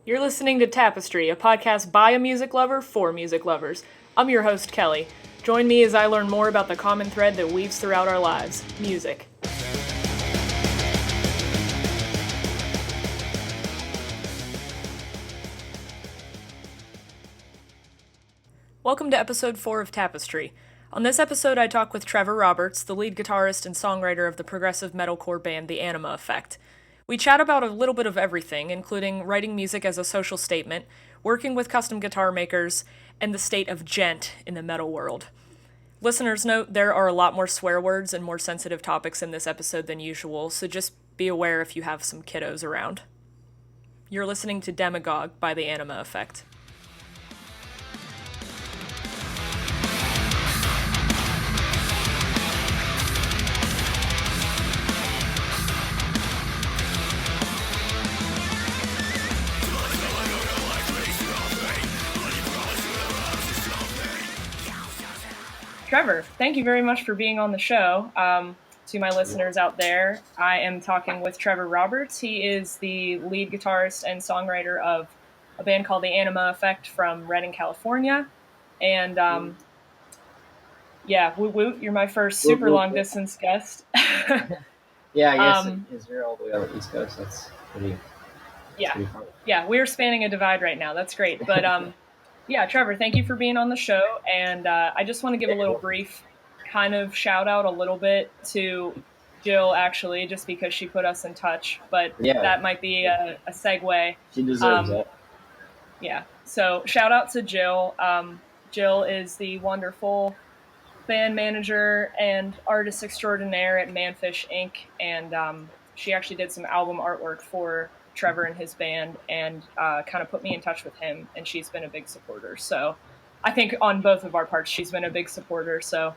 You're listening to Tapestry, a podcast by a music lover for music lovers. I'm your host, Kelly. Join me as I learn more about the common thread that weaves throughout our lives, music. Welcome to episode 4 of Tapestry. On this episode, I talk with Trevor Roberts, the lead guitarist and songwriter of the progressive metalcore band The Anima Effect. We chat about a little bit of everything, including writing music as a social statement, working with custom guitar makers, and the state of djent in the metal world. Listeners note there are a lot more swear words and more sensitive topics in this episode than usual, so just be aware if you have some kiddos around. You're listening to Demagogue by The Anima Effect. Trevor, thank you very much for being on the show. To my listeners out there, I am talking with Trevor Roberts. He is the lead guitarist and songwriter of a band called The Anima Effect from Redding, California. And woot woot, you're my first super long distance guest. Yeah, I guess because you're all the way on the East Coast, that's pretty. Pretty fun. Yeah, we're spanning a divide right now. That's great. But yeah, Trevor, thank you for being on the show. And I just want to give a little brief kind of shout out a little bit to Jill, actually, just because she put us in touch. But that might be a segue. She deserves it. Yeah. So shout out to Jill. Jill is the wonderful band manager and artist extraordinaire at Manfish Inc. And she actually did some album artwork for Trevor and his band and kind of put me in touch with him, and she's been a big supporter. So I think on both of our parts, she's been a big supporter. So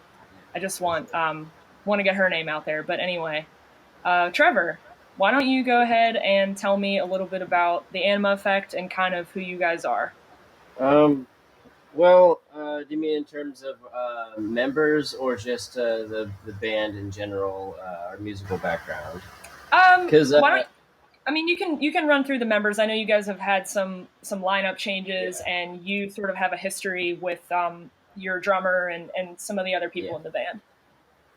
I just want to get her name out there. But anyway, Trevor, why don't you go ahead and tell me a little bit about the Anima Effect and kind of who you guys are? Well, do you mean in terms of members or just the band in general, our musical background? Because I mean, you can run through the members. I know you guys have had some lineup changes, and you sort of have a history with your drummer and some of the other people in the band.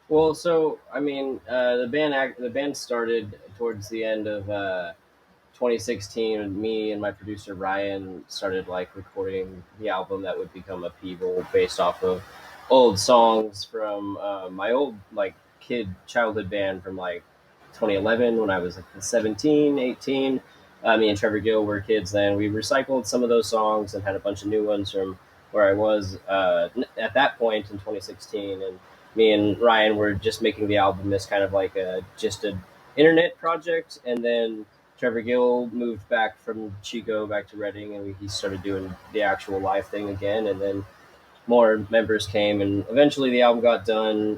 Well, so I mean, the band started towards the end of 2016, and me and my producer Ryan started like recording the album that would become Upheaval, based off of old songs from my old like childhood band from like 2011 when I was like 17, 18. Me and Trevor Gill were kids then. We recycled some of those songs and had a bunch of new ones from where I was at that point in 2016. And me and Ryan were just making the album as kind of like just an internet project. And then Trevor Gill moved back from Chico back to Redding, and he started doing the actual live thing again. And then more members came, and eventually the album got done.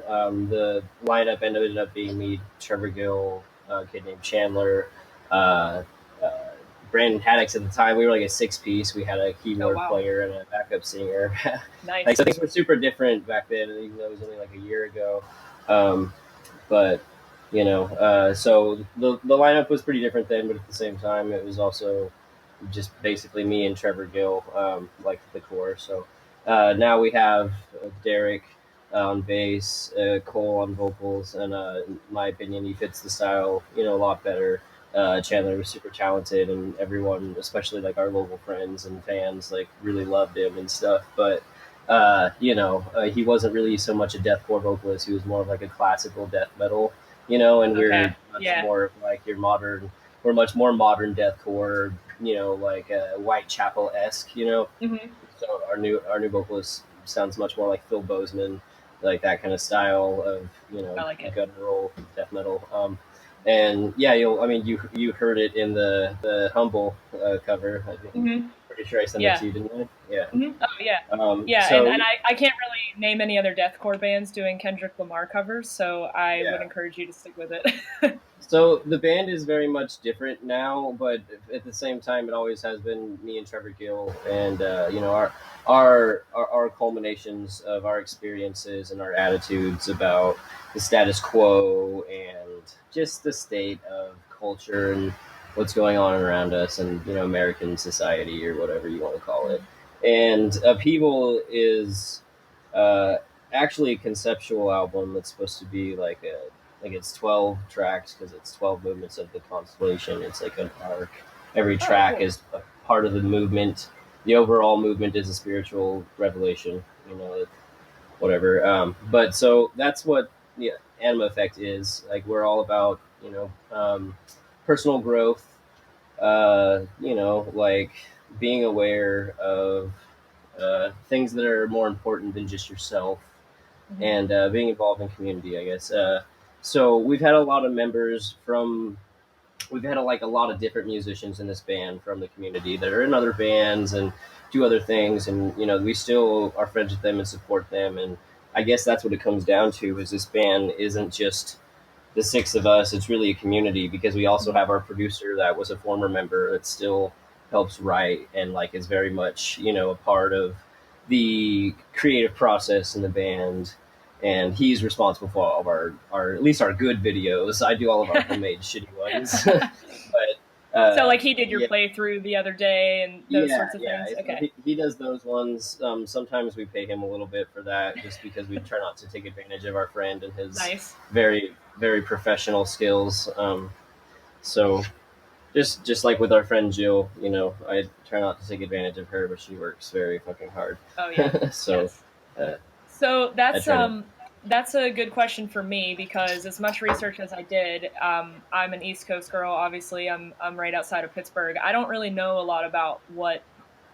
The lineup ended up being me, Trevor Gill, a kid named Chandler, Brandon Haddix at the time. We were like a 6-piece. We had a keyboard player and a backup singer. Nice. Like, so things were super different back then, even though it was only like a year ago. But you know, so the lineup was pretty different then, but at the same time, it was also just basically me and Trevor Gill, like the core. So now we have Derek on bass, Cole on vocals, and in my opinion, he fits the style, a lot better. Chandler was super talented, and everyone, especially like our local friends and fans, like really loved him and stuff. But he wasn't really so much a deathcore vocalist. He was more of like a classical death metal, and we're much more of like we're much more modern deathcore, like Whitechapel-esque, Mm-hmm. So our new vocalist sounds much more like Phil Bozeman, like that kind of style of, guttural death metal. And yeah, you heard it in the Humble cover. I think. Mm-hmm. Pretty sure I sent it to you, didn't I? Yeah. Mm-hmm. Oh yeah. And I can't really name any other deathcore bands doing Kendrick Lamar covers, so I would encourage you to stick with it. So the band is very much different now, but at the same time, it always has been me and Trevor Gill, and our culminations of our experiences and our attitudes about the status quo and just the state of culture and what's going on around us and American society or whatever you want to call it. And Upheaval is uh, actually a conceptual album that's supposed to be like it's 12 tracks because it's 12 movements of the constellation. It's like an arc. Every Oh, track cool. is a part of the movement. The overall movement is a spiritual revelation. Whatever. But so that's what the Anima Effect is. Like we're all about personal growth. Like being aware of things that are more important than just yourself, Hmm. and being involved in community. I guess. So we've had a lot of members from. We've had like a lot of different musicians in this band from the community that are in other bands and do other things, and we still are friends with them and support them. And I guess that's what it comes down to: is this band isn't just the six of us; it's really a community because we also Hmm. have our producer that was a former member that still helps write and like is very much a part of the creative process in the band. And he's responsible for all of our at least our good videos. I do all of our homemade shitty ones, but So like he did your yeah, playthrough the other day and those yeah, sorts of yeah. things. So Okay. he does those ones. Sometimes we pay him a little bit for that, just because we try not to take advantage of our friend and his Nice. very, very professional skills. So just like with our friend Jill, I try not to take advantage of her, but she works very fucking hard. Oh yeah. So Yes. uh, So I try to. that's a good question for me because as much research as I did, I'm an East Coast girl. Obviously, I'm right outside of Pittsburgh. I don't really know a lot about what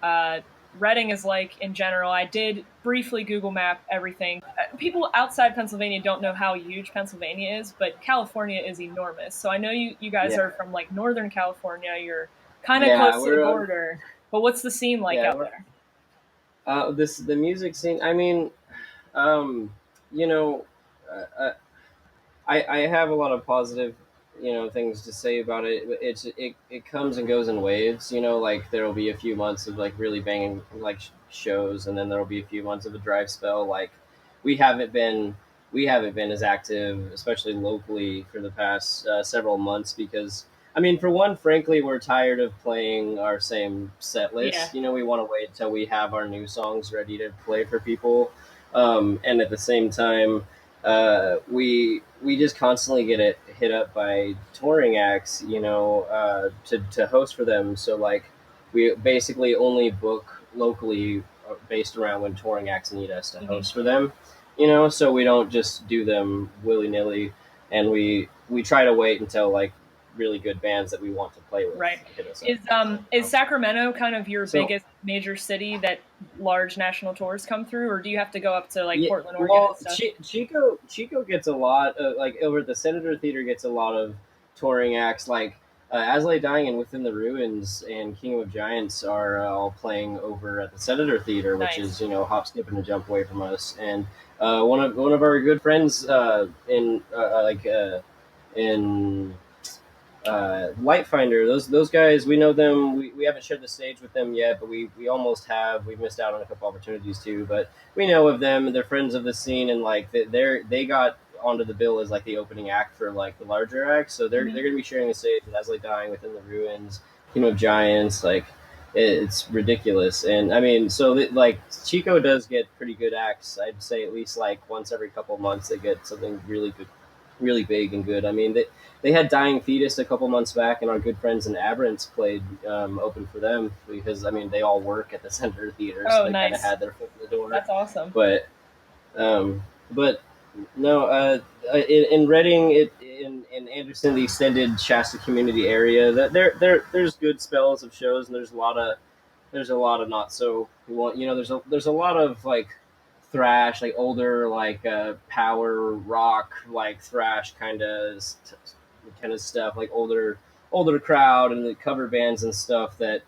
uh, Reading is like in general. I did briefly Google Map everything. People outside Pennsylvania don't know how huge Pennsylvania is, but California is enormous. So I know you guys Yeah, are from like Northern California. You're kind of yeah, close to the we're border. But what's the scene like yeah out we're there? this the music scene. I mean, um, you know, I have a lot of positive, things to say about it. It comes and goes in waves. Like there'll be a few months of like really banging like shows, and then there'll be a few months of a dry spell. Like we haven't been we haven't been as active, especially locally, for the past several months because. I mean, for one, frankly, we're tired of playing our same set Yeah. list. We want to wait till we have our new songs ready to play for people, and at the same time, we just constantly get hit up by touring acts, to host for them. So like, we basically only book locally based around when touring acts need us to Hmm. host for them, so we don't just do them willy nilly, and we try to wait until like really good bands that we want to play with Right. hit us up. Is Sacramento kind of your So biggest major city that large national tours come through, or do you have to go up to like yeah, Portland, Oregon and well, stuff? Chico gets a lot of like over at the Senator Theater gets a lot of touring acts like As Lay Dying and Within the Ruins and King of Giants are all playing over at the Senator Theater, which Nice. is hop, skip, and a jump away from us. And one of our good friends in Lightfinder. Those guys, we know them. We haven't shared the stage with them yet, but we almost have. We've missed out on a couple opportunities too, but we know of them. They're friends of the scene, and like they got onto the bill as like the opening act for like the larger acts. So they're Hmm. gonna be sharing the stage with As Like Dying, Within the Ruins, Team of Giants. Like it's ridiculous, and I mean, so like Chico does get pretty good acts. I'd say at least like once every couple of months they get something really good, really big and good. I mean, they had Dying Fetus a couple months back, and our good friends in Aberrants played open for them because I mean they all work at the Center Theater, so Oh, they kind of nice. had their foot in the door. That's awesome. But but no, in Reading, in Anderson, the extended Shasta community area, that there's good spells of shows, and there's a lot of not so there's a lot of like thrash, like older like power rock, like thrash kind of stuff, like older crowd and the cover bands and stuff that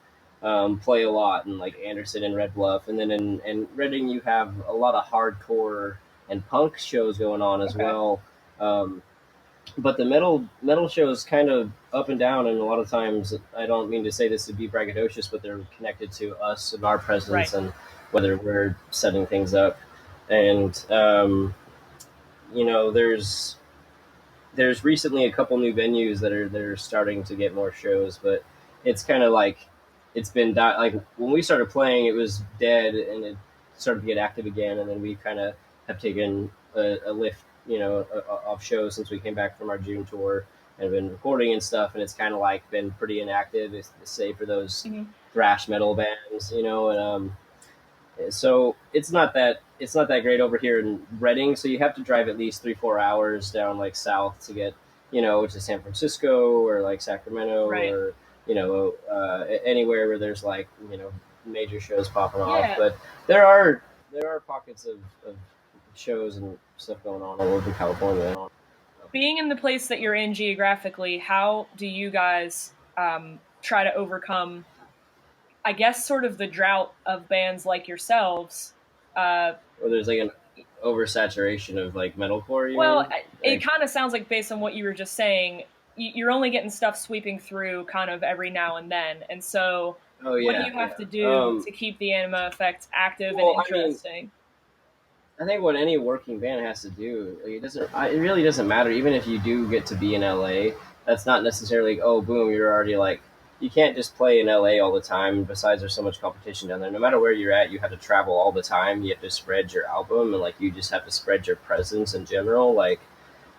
play a lot in like Anderson and Red Bluff, and then in Reading you have a lot of hardcore and punk shows going on as Okay. well. Um, but the metal shows kind of up and down, and a lot of times I don't mean to say this to be braggadocious, but they're connected to us and our Right. presence and whether we're setting things up. And there's there's recently a couple new venues that are starting to get more shows, but it's kind of like it's been like when we started playing, it was dead, and it started to get active again, and then we kind of have taken a lift, off shows since we came back from our June tour and have been recording and stuff, and it's kind of like been pretty inactive, say for those Mhm. thrash metal bands, and so it's not that great over here in Reading. So you have to drive at least 3-4 hours down like south to get to San Francisco or like Sacramento Right. or anywhere where there's like major shows popping off. Yeah. But there are pockets of shows and stuff going on all over California. Being in the place that you're in geographically, how do you guys try to overcome, I guess, sort of the drought of bands like yourselves? Uh, Or there's like an oversaturation of like metalcore. You well, mean? it Like, kind of sounds like, based on what you were just saying, you're only getting stuff sweeping through kind of every now and then. And so, oh what do yeah, you have yeah. to do to keep the Anima Effect active and Well, I mean, interesting? I think what any working band has to do, like, it really doesn't matter. Even if you do get to be in LA, that's not necessarily, oh, boom, you're already like, you can't just play in LA all the time. Besides, there's so much competition down there. No matter where you're at, you have to travel all the time. You have to spread your album, and like, you just have to spread your presence in general. Like,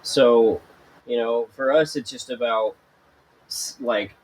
so, for us, it's just about like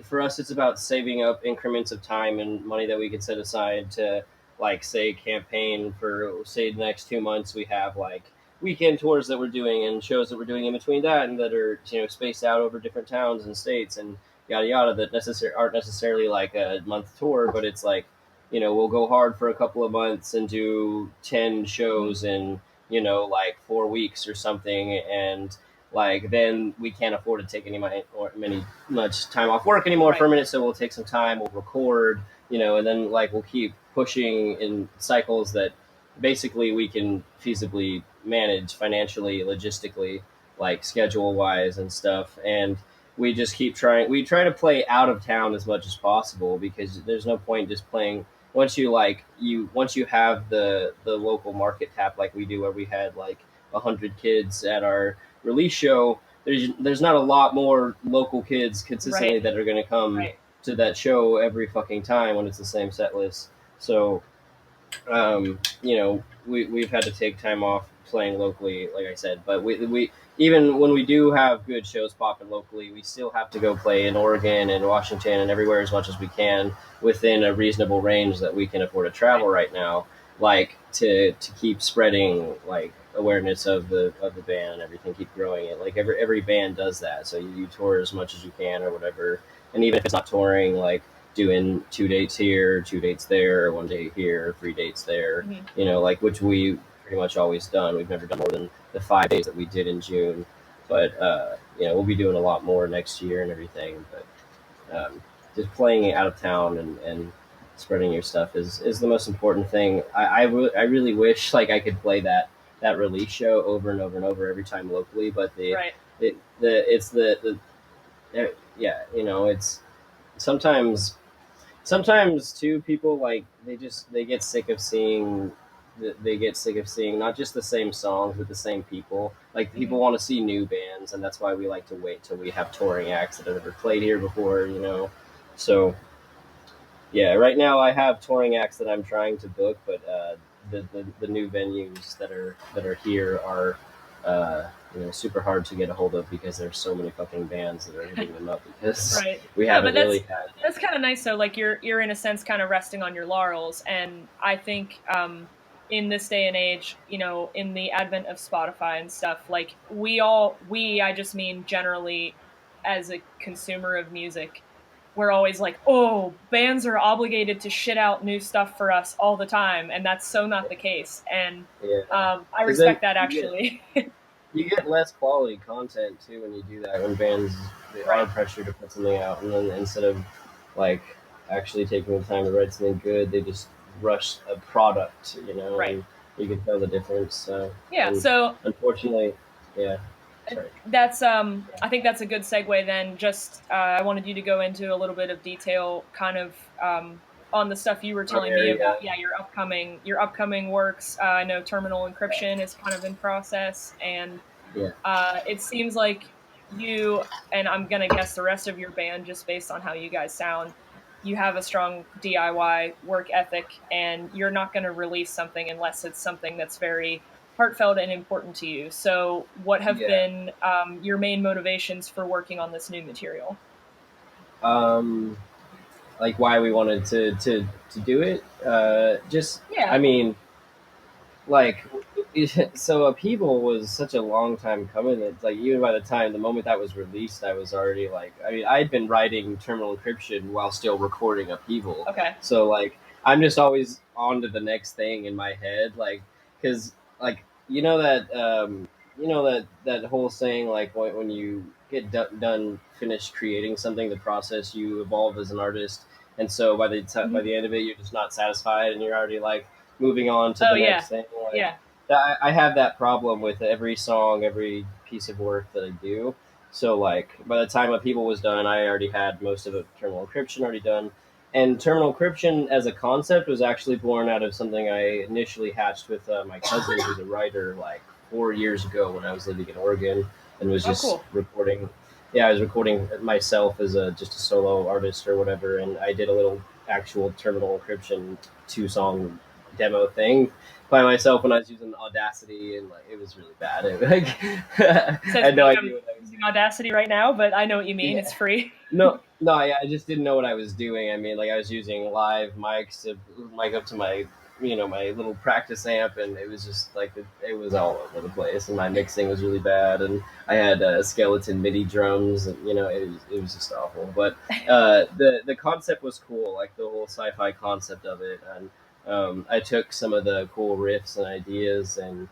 for us it's about saving up increments of time and money that we can set aside to like say campaign for say the next 2 months. We have like weekend tours that we're doing and shows that we're doing in between that, and that are spaced out over different towns and states and yada yada, that aren't necessarily like a month tour, but it's like we'll go hard for a couple of months and do 10 Mhm. shows in like 4 weeks or something, and like then we can't afford to take any money or many much time off work anymore for Right. a minute, so we'll take some time, we'll record, and then like we'll keep pushing in cycles that basically we can feasibly manage financially, logistically, like schedule wise and stuff. And we just keep trying. We try to play out of town as much as possible, because there's no point just playing once you have the local market tap like we do, where we had like 100 kids at our release show. There's not a lot more local kids Right. consistently that are going to come Right. to that show every fucking time when it's the same set list. So we've had to take time off playing locally, like I said. But we even when we do have good shows popping locally, we still have to go play in Oregon and Washington and everywhere as much as we can within a reasonable range that we can afford to Right. travel right now, like to keep spreading like awareness of the band and everything, keep growing it. Like every band does that. So you tour as much as you can or whatever, and even if it's not touring, like doing 2 dates here, 2 dates there, 1 day here, 3 dates there, Mhm. like which we pretty much always done. We've never done more than the 5 days that we did in June, but we'll be doing a lot more next year and everything. But just playing it out of town and spreading your stuff is the most important thing. I really wish like I could play that release show over and over and over every time locally, but Right. it's yeah, it's sometimes too, people like they get sick of seeing not just the same songs but the same people. Like people Mhm. want to see new bands, and that's why we like to wait till we have touring acts that have never played here before. So yeah, right now I have touring acts that I'm trying to book, but the new venues that are here are super hard to get a hold of, because there's so many fucking bands that are hitting them up, because Right. we No, but haven't really had. that's kind of nice though. Like you're in a sense kind of resting on your laurels, and I think in this day and age, in the advent of Spotify and stuff, like I just mean generally as a consumer of music, we're always like, oh, bands are obligated to shit out new stuff for us all the time, and that's so not the case. And Yeah, I because then respect that actually. you get less quality content too when you do that. When bands they are Right. pressured to put something out, and then instead of like actually taking the time to write something good, they just rush a product, Right. and you can tell the difference. So, Yeah. and So unfortunately, yeah, sorry. that's I think that's a good segue then. Just I wanted you to go into a little bit of detail kind of on the stuff you were Our telling me about. area, Yeah, your upcoming works. I know Terminal Encryption is kind of in process, and Yeah. It seems like you, and I'm gonna guess the rest of your band just based on how you guys sound, you have a strong DIY work ethic, and you're not going to release something unless it's something that's very heartfelt and important to you. So, what have Yeah. been your main motivations for working on this new material? Um, like why we wanted to do it. Just I Yeah. mean, like so upheaval was such a long time coming that like even by the time the moment that was released I was already like I mean I'd been writing terminal encryption while still recording upheaval, Okay. so like I'm just always on to the next thing in my head, like because like you know that whole saying like when you get done finished creating something, the process you evolve as an artist, and so by Hmm. the end of it you're just not satisfied and you're already like moving on to Oh the yeah, next thing. Like yeah. I have that problem with every song, every piece of work that I do. So like by the time what people was done, I already had most of the terminal encryption already done. And terminal encryption as a concept was actually born out of something I initially hatched with my cousin, who's a writer, like 4 years ago when I was living in Oregon and was Oh just cool. recording. Yeah, I was recording myself as a just a solo artist or whatever, and I did a little actual terminal encryption 2 song demo thing by myself when I was using Audacity, and like it was really bad. It, like I Says had no me, I'm idea what I was using doing. Audacity right now, but I know what you mean. Yeah, It's free. no, I just didn't know what I was doing. I mean, like I was using live mics to mic up to my my little practice amp, and it was just like it was all over the place, and my mixing was really bad, and I had skeleton MIDI drums, and it was just awful. But the concept was cool, like the whole sci-fi concept of it, and I took some of the cool riffs and ideas and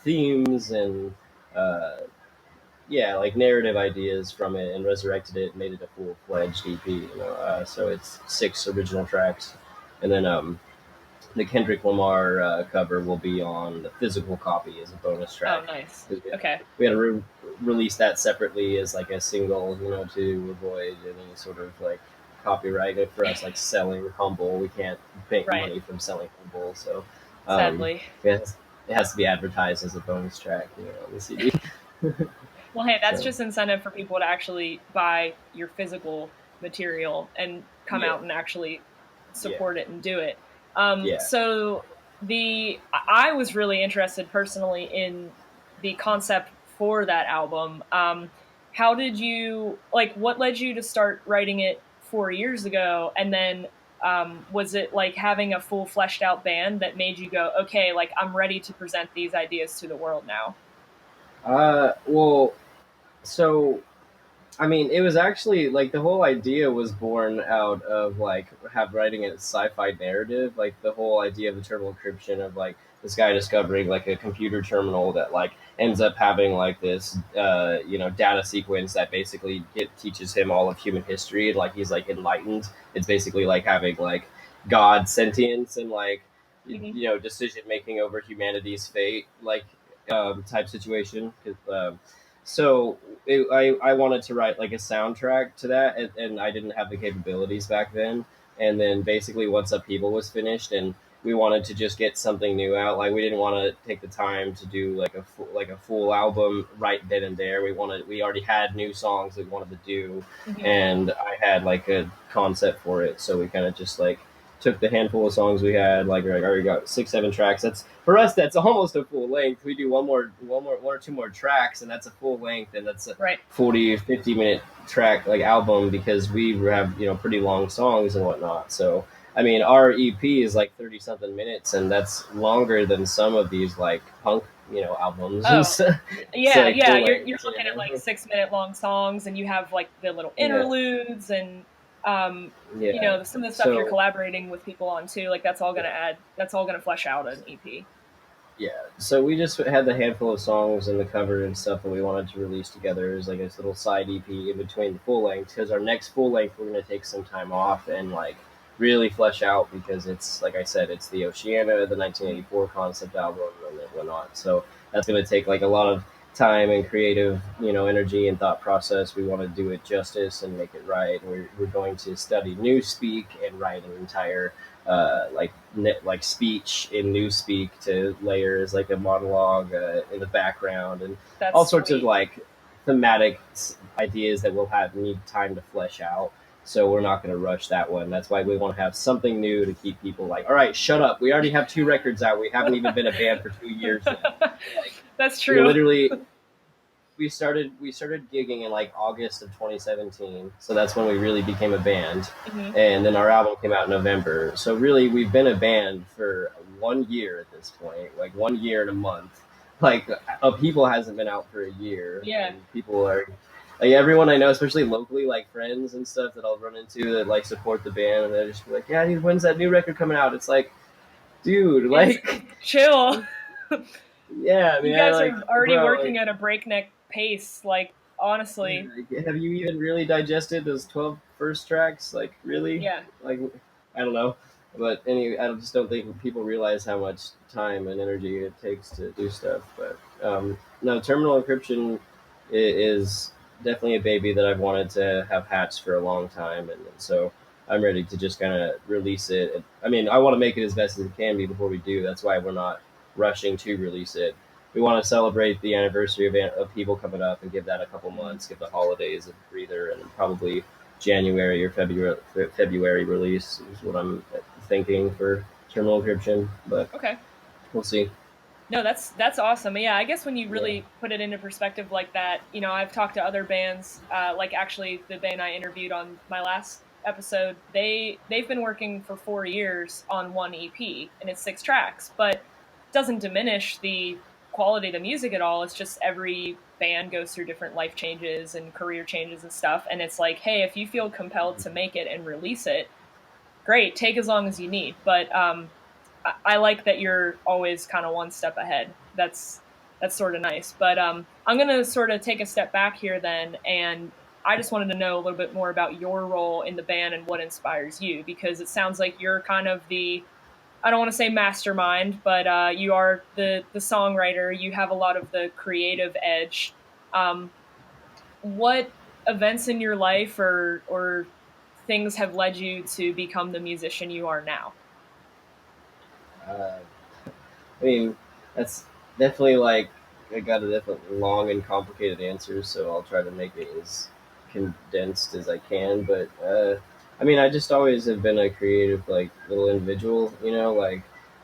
themes and uh, yeah, like narrative ideas from it and resurrected it, made it a full fledged EP. So it's 6 original tracks, and then the Kendrick Lamar cover will be on the physical copy as a bonus Oh, track. nice. 'Cause Okay. we had to release that separately as like a single, to avoid any sort of like copyright. For us, like selling Humble, we can't make Right. money from selling Humble, so um, Sadly. it has to be advertised as a bonus track, on the CD. Well, hey, that's So just incentive for people to actually buy your physical material and come yeah, out and actually yeah, support it and do it. yeah. So I was really interested personally in the concept for that album. How did you like? What led you to start writing it 4 years ago, and then was it like having a full fleshed out band that made you go, okay, like I'm ready to present these ideas to the world now? Well, so I mean, it was actually like the whole idea was born out of like have writing a sci-fi narrative, like the whole idea of the terminal encryption of like this guy discovering like a computer terminal that like ends up having like this data sequence that basically teaches him all of human history, and like he's like enlightened. It's basically like having like God sentience and like Hmm. decision making over humanity's fate, like type situation. So I wanted to write like a soundtrack to that, and I didn't have the capabilities back then. And then basically, What's Up People was finished, and we wanted to just get something new out. Like we didn't want to take the time to do like a full album right then and there. We already had new songs that we wanted to do, Hmm. and I had like a concept for it. So we kind of just like took the handful of songs we had, like I already got 6, 7 tracks. That's for us. That's almost a full length. We do one or two more tracks, and that's a full length, and that's a Right. 40, 50 minute track like album because we have pretty long songs and whatnot. So I mean, our EP is like 30 something minutes, and that's longer than some of these like punk albums. Oh, It's yeah, like yeah. full You're length. looking at like 6 minute long songs, and you have like the little Yeah, interludes and yeah. some of the stuff you're So collaborating with people on too. Like that's all gonna add. That's all gonna flesh out an EP. yeah, so we just had the handful of songs and the cover and stuff that we wanted to release together as like this little side EP in between the full length. Because our next full length, we're gonna take some time off and like really flesh out because it's like I said, it's the Oceana, the Mhm. 1984 concept album, and whatnot. So that's gonna take like a lot of time and creative, energy and thought process. We want to do it justice and make it right. We're going to study Newspeak and write an entire like speech in Newspeak to layer as like a monologue in the background, and That's all sorts of sweet. like thematic ideas that we'll have need time to flesh out. So we're not going to rush that one. That's why we want to have something new to keep people like, all right, shut up. We already have 2 records out. We haven't even been a band for 2 years yet. Like, That's we true. literally we started gigging in like August of 2017. So that's when we really became a band. Hmm. And then our album came out in November. So really we've been a band for 1 year at this point, like 1 year and a month. Like People hasn't been out for a year, Yeah. and people are like everyone I know, especially locally, like friends and stuff that I'll run into that like support the band, and they're just like, "Yeah, dude, when's that new record coming out?" It's like, dude, It's like, chill. yeah, You man, guys like, are already bro, working like, at a breakneck pace. Like, honestly, yeah, have you even really digested those 12 first tracks? Like, really? yeah. Like, I don't know. But anyway, I just don't think people realize how much time and energy it takes to do stuff. But no, terminal encryption is definitely a baby that I've wanted to have hatched for a long time. And so I'm ready to just kind of release it. I mean, I want to make it as best as it can be before we do. That's why we're not rushing to release it. We want to celebrate the anniversary of people coming up and give that a couple Mhm. months, give the holidays a breather, and probably January or February release is what I'm thinking for terminal encryption. But Okay. we'll see. No, that's awesome. Yeah, I guess when you Yeah. really put it into perspective like that, I've talked to other bands, like actually the band I interviewed on my last episode. They've been working for 4 years on one EP, and it's 6 tracks, but it doesn't diminish the quality of the music at all. It's just every band goes through different life changes and career changes and stuff, and it's like, hey, if you feel compelled to make it and release it, great, take as long as you need. But I like that you're always kind of one step ahead. That's sort of nice. But I'm gonna sort of take a step back here then, and I just wanted to know a little bit more about your role in the band and what inspires you, because it sounds like you're kind of the, I don't want to say mastermind, but you are the songwriter. You have a lot of the creative edge. Um, what events in your life or things have led you to become the musician you are now? Uh, I mean, that's definitely like I got a definitely long and complicated answer, so I'll try to make it as condensed as I can. But I mean, I just always have been a creative, like little individual. Like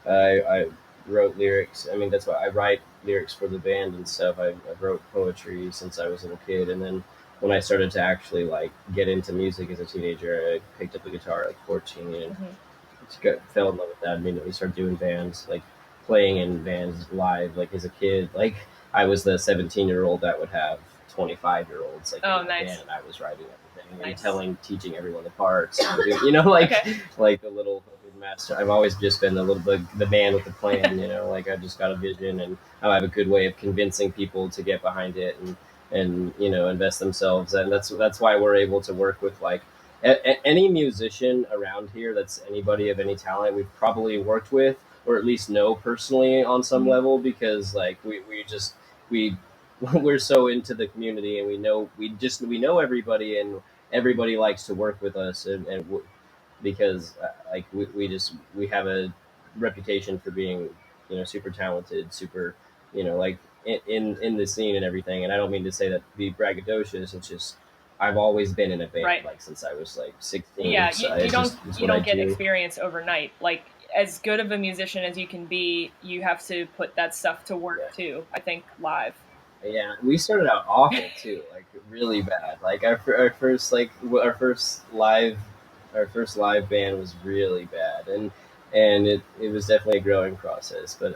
I wrote lyrics. I mean, that's why I write lyrics for the band and stuff. I wrote poetry since I was a little kid, and then when I started to actually like get into music as a teenager, I picked up a guitar at like 14 and Hmm. just fell in love with that immediately. Started doing bands, like playing in bands live. Like as a kid, like I was the 17-year-old that would have 25-year-olds like in Oh, my band, nice, and I was writing everything and nice. teaching everyone the parts. Like Okay. like the little master. I've always just been the man with the plan. Like I just got a vision, and I have a good way of convincing people to get behind it and invest themselves, and that's why we're able to work with like any musician around here that's anybody of any talent we've probably worked with or at least know personally on some Mhm. level, because like we just we we're so into the community, and we know everybody, and everybody likes to work with us, and because like we have a reputation for being super talented, super like in the scene and everything. And I don't mean to say that to be braggadocious. It's just I've always been in a band Right. like since I was like 16. Yeah, So you it's don't just it's you what I don't get do. experience overnight. Like, as good of a musician as you can be, you have to put that stuff to work Yeah. too. I think live. Yeah, we started out awful too, like really bad. Like our first our first live band was really bad, and it was definitely a growing process. But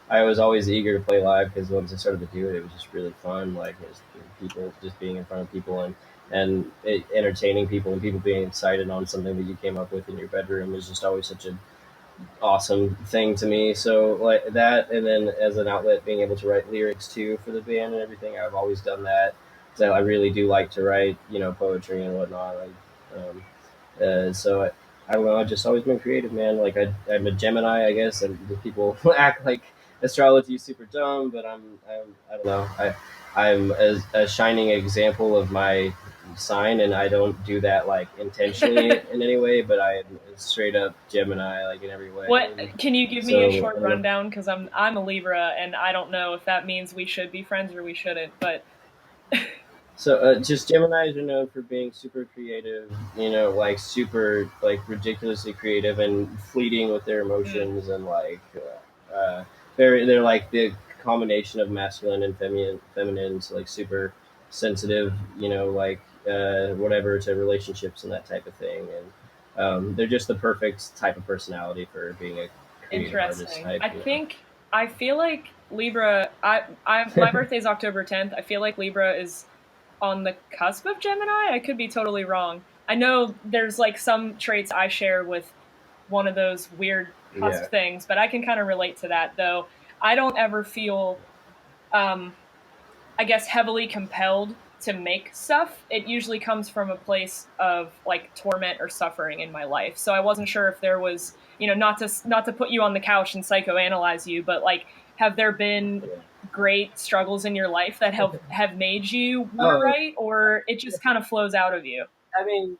I was always eager to play live because once I started to do it, it was just really fun. Like it was people just being in front of people and entertaining people, and people being excited on something that you came up with in your bedroom is just always such a awesome thing to me. So like that, and then as an outlet, being able to write lyrics too for the band and everything, I've always done that. So I really do like to write, poetry and whatnot. I don't know. I've just always been creative, man. Like I'm a Gemini, I guess, and the people act like astrology is super dumb, but I don't know. I'm a shining example of my sign, and I don't do that like intentionally in any way, but I am straight up Gemini, like in every way. What And can you give me a so short I don't know. rundown? Because I'm a Libra, and I don't know if that means we should be friends or we shouldn't. But So just Gemini's are known for being super creative, you know, like super like ridiculously creative and fleeting with their mm, emotions and like very they're like the combination of masculine and feminine, so like super sensitive, you know, like whatever to relationships and that type of thing, and they're just the perfect type of personality for being a creative artist interesting. type, I you think I feel like Libra. I my know. birthday's October 10th. I feel like Libra is on the cusp of Gemini. I could be totally wrong. I know there's like some traits I share with one of those weird cusp Yeah. things, but I can kind of relate to that though. I don't ever feel um I guess heavily compelled to make stuff. It usually comes from a place of like torment or suffering in my life. So I wasn't sure if there was, not to put you on the couch and psychoanalyze you, but like have there been Yeah. great struggles in your life that have made you more Oh, right, or it just kind of flows out of you? I mean,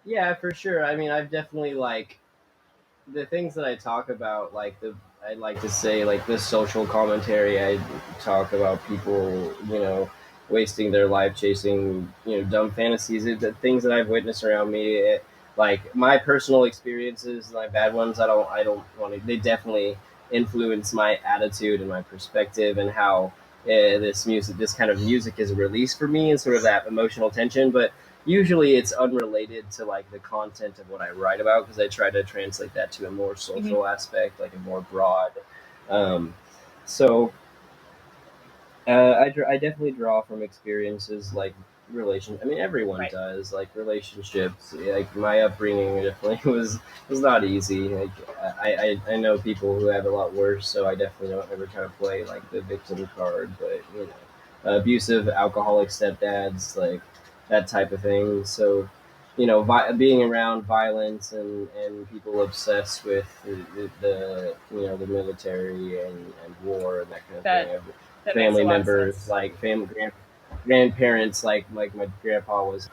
yeah, for sure. I mean, I've definitely like the things that I talk about, like I like to say, like this social commentary. I talk about people, you know, wasting their life chasing, you know, dumb fantasies. The things that I've witnessed around me, like my personal experiences, my bad ones. I don't want to. They definitely influence my attitude and my perspective and how this kind of music is released for me, and sort of that emotional tension. But usually it's unrelated to like the content of what I write about, because I try to translate that to a more Mm-hmm. social aspect, like a more broad. Um, so I definitely draw from experiences like relation. I mean, everyone Right. does like relationships. Like my upbringing definitely was not easy. Like I know people who have it a lot worse, so I definitely don't ever try to play like the victim card. But you know, abusive, alcoholic stepdads, like that type of thing. So you know, being around violence and people obsessed with the you know the military and war and that kind of That thing. that makes a Family lot of members, sense. like grandparents, like my grandpa was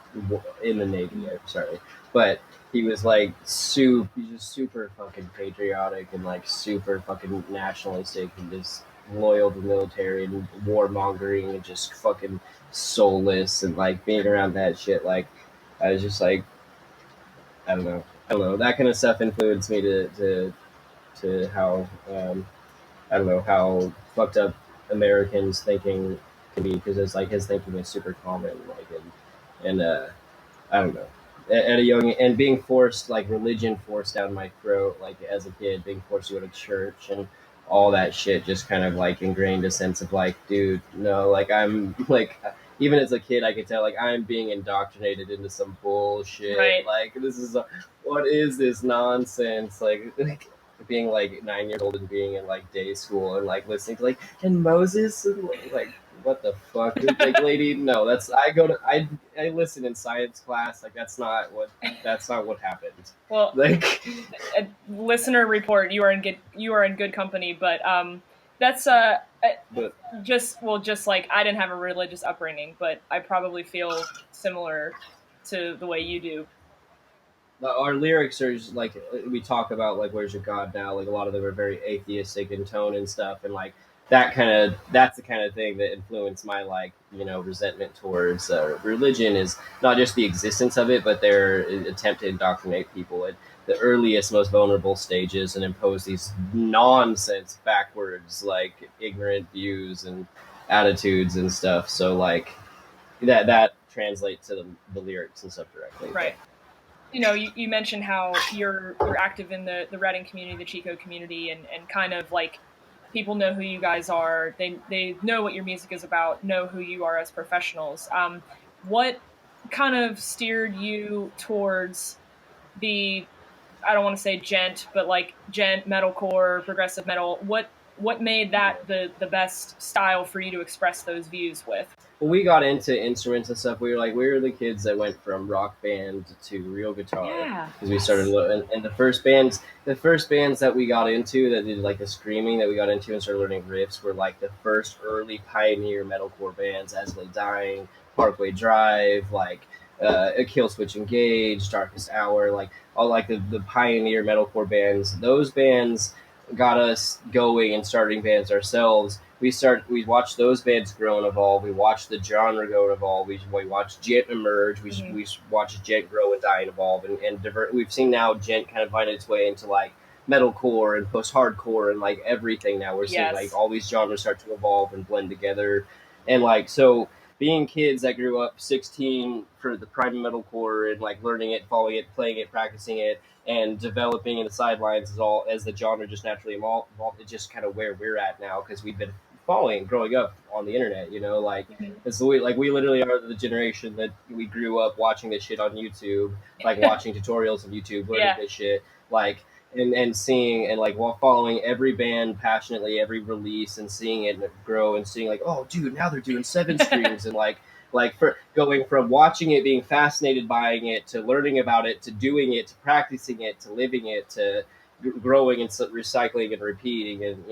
in the Navy. Mhm. I'm sorry, but he was like he's just super fucking patriotic and like super fucking nationalistic and just loyal to the military and warmongering and just fucking soulless, and like being around that shit. Like I was just like I don't know, that kind of stuff influenced me to how I don't know how fucked up Americans thinking can be, because it's like his thinking is super common, like and I don't know, at a young, and being forced, like religion forced down my throat, like as a kid, being forced to go to church and all that shit just kind of like ingrained a sense of like, dude, no, like I'm like even as a kid I could tell like I'm being indoctrinated into some bullshit. Right. Like this is what is this nonsense? Like being like 9 years old and being in like day school and like listening to like and Moses and like what the fuck, like lady, no, that's I listen in science class, like that's not what happened. Well, Like a listener report, you are in good company, but that's but just like I didn't have a religious upbringing, but I probably feel similar to the way you do. our lyrics are just, like we talk about like where's your god now, like a lot of them are very atheistic in tone and stuff, and like that's the kind of thing that influenced my like you know resentment towards religion, is not just the existence of it but their attempt to indoctrinate people at the earliest most vulnerable stages and impose these nonsense backwards like ignorant views and attitudes and stuff. So like that translates to the lyrics and stuff directly, but Right. You mentioned how you're active in the Reading community, the Chico community, and kind of like people know who you guys are. They know what your music is about, know who you are as professionals. What kind of steered you towards the, I don't want to say gent, but like gent, metalcore, progressive metal? what made that the best style for you to express those views with? When we got into instruments and stuff, we were the kids that went from rock band to real guitar Yeah. because we started and the first bands that we got into that did like the screaming that we got into and started learning riffs were like the first early pioneer metalcore bands, As Lay Dying, Parkway Drive, like a Kill Switch Engage, Darkest Hour, like all like the pioneer metalcore bands. Those bands got us going and starting bands ourselves. We watched those bands grow and evolve. We watched the genre grow and evolve. We watched djent emerge. We watched djent grow and die and evolve and divert. We've seen now djent kind of find its way into like metalcore and post hardcore and like everything. Now we're seeing like Yes. all these genres start to evolve and blend together, and like so being kids that grew up 16 for the prime metalcore and like learning it, following it, playing it, practicing it, and developing in the sidelines is all as the genre just naturally evolved. It's just kind of where we're at now because we've been following growing up on the internet. You know, like Mhm. it's we literally are the generation that we grew up watching this shit on YouTube, like watching tutorials on YouTube, learning Yeah. this shit, like and seeing and like while following every band passionately, every release and seeing it grow and seeing like, oh dude, now they're doing 7 strings and like for going from watching it, being fascinated by it, to learning about it, to doing it, to practicing it, to living it, to growing and recycling and repeating, and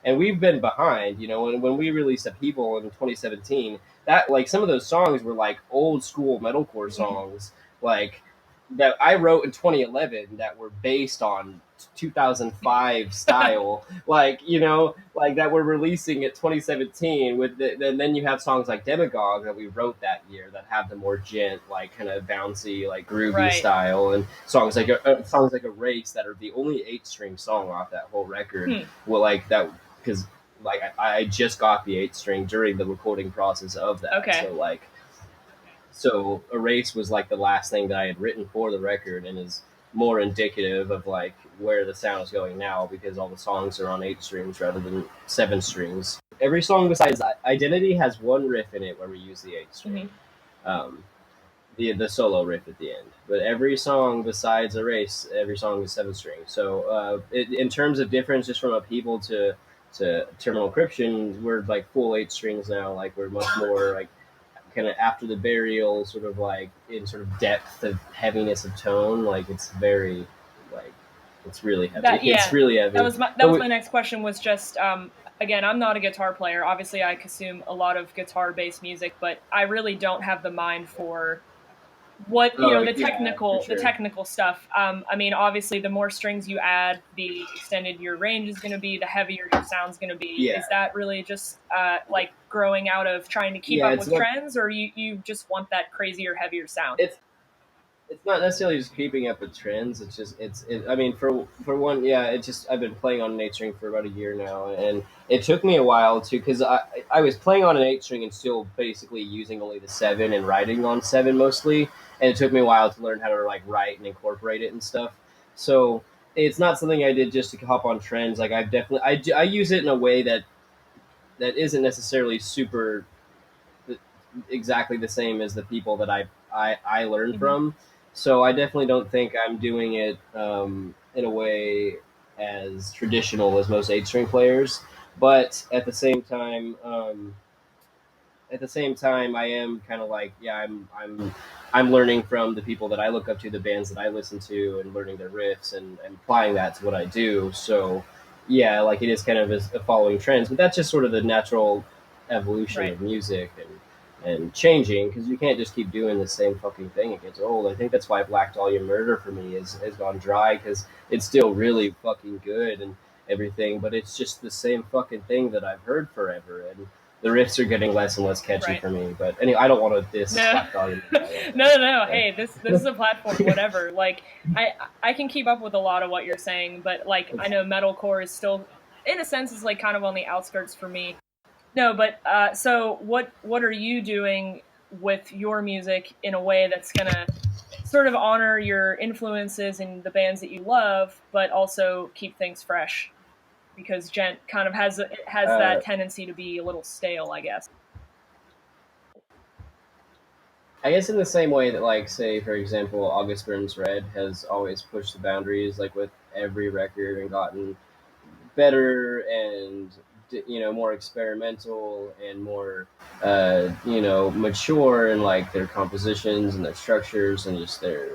and we've been behind. When we released Upheaval in 2017, that like some of those songs were like old school metalcore Mhm. songs, like that I wrote in 2011 that were based on 2005 style, like like that we're releasing at 2017 with and then you have songs like Demagogue that we wrote that year that have the more djent, like kind of bouncy, like groovy Right. style, and songs like Erase that are the only 8 string song off that whole record. Hmm. Well, like that because like I just got the 8 string during the recording process of that, Okay. so Erase was like the last thing that I had written for the record and is more indicative of like where the sound is going now because all the songs are on 8 strings rather than 7 strings. Every song besides Identity has one riff in it where we use the 8 string. Hmm. Um, the solo riff at the end. But every song besides Erase, every song is 7 strings. So in terms of difference, just from Upheaval to Terminal Encryption, we're like full 8 strings now. Like we're much more like kind of after the burial, sort of like in sort of depth of heaviness of tone. Like it's very like it's really heavy. That It's yeah. really That heavy. was my But we, next question was just again, I'm not a guitar player. Obviously I consume a lot of guitar based music, but I really don't have the mind for what oh yeah, for the sure. technical stuff. I mean, obviously the more strings you add, the extended your range is going to be, the heavier your sound's going to be. Yeah, Is that really just like growing out of trying to keep yeah. up It's with not. trends, or you just want that crazier heavier sound? It's it's not necessarily just keeping up with trends. It's just I mean, for one, yeah. It's just I've been playing on an 8 string for about a year now, and it took me a while to because I was playing on an 8 string and still basically using only the 7 and writing on 7 mostly, and it took me a while to learn how to like write and incorporate it and stuff. So it's not something I did just to hop on trends. Like I've definitely I use it in a way that isn't necessarily super exactly the same as the people that I learn Hmm. from. So I definitely don't think I'm doing it in a way as traditional as most 8 string players. But at the same time, I am kind of like, yeah, I'm learning from the people that I look up to, the bands that I listen to, and learning their riffs and applying that to what I do. So, yeah, like it is kind of a following trends, but that's just sort of the natural evolution Right. of music and changing because you can't just keep doing the same fucking thing. It gets old. I think that's why Black Dahlia Murder for me has gone dry because it's still really fucking good and everything, but it's just the same fucking thing that I've heard forever. And the riffs are getting less and less catchy Right. for me. But anyway, I don't want to diss No, Black Dahlia. no. Yeah. Hey, this is a platform. Whatever. Like, I can keep up with a lot of what you're saying, but like, I know metalcore is still, in a sense, is like kind of on the outskirts for me. No, but so what are you doing with your music in a way that's gonna sort of honor your influences and the bands that you love, but also keep things fresh? Because gent kind of it has Uh, that tendency to be a little stale, I guess. I guess in the same way that, like, say, for example, August Burns Red has always pushed the boundaries, like with every record, and gotten better and more experimental and more mature in like their compositions and their structures and just their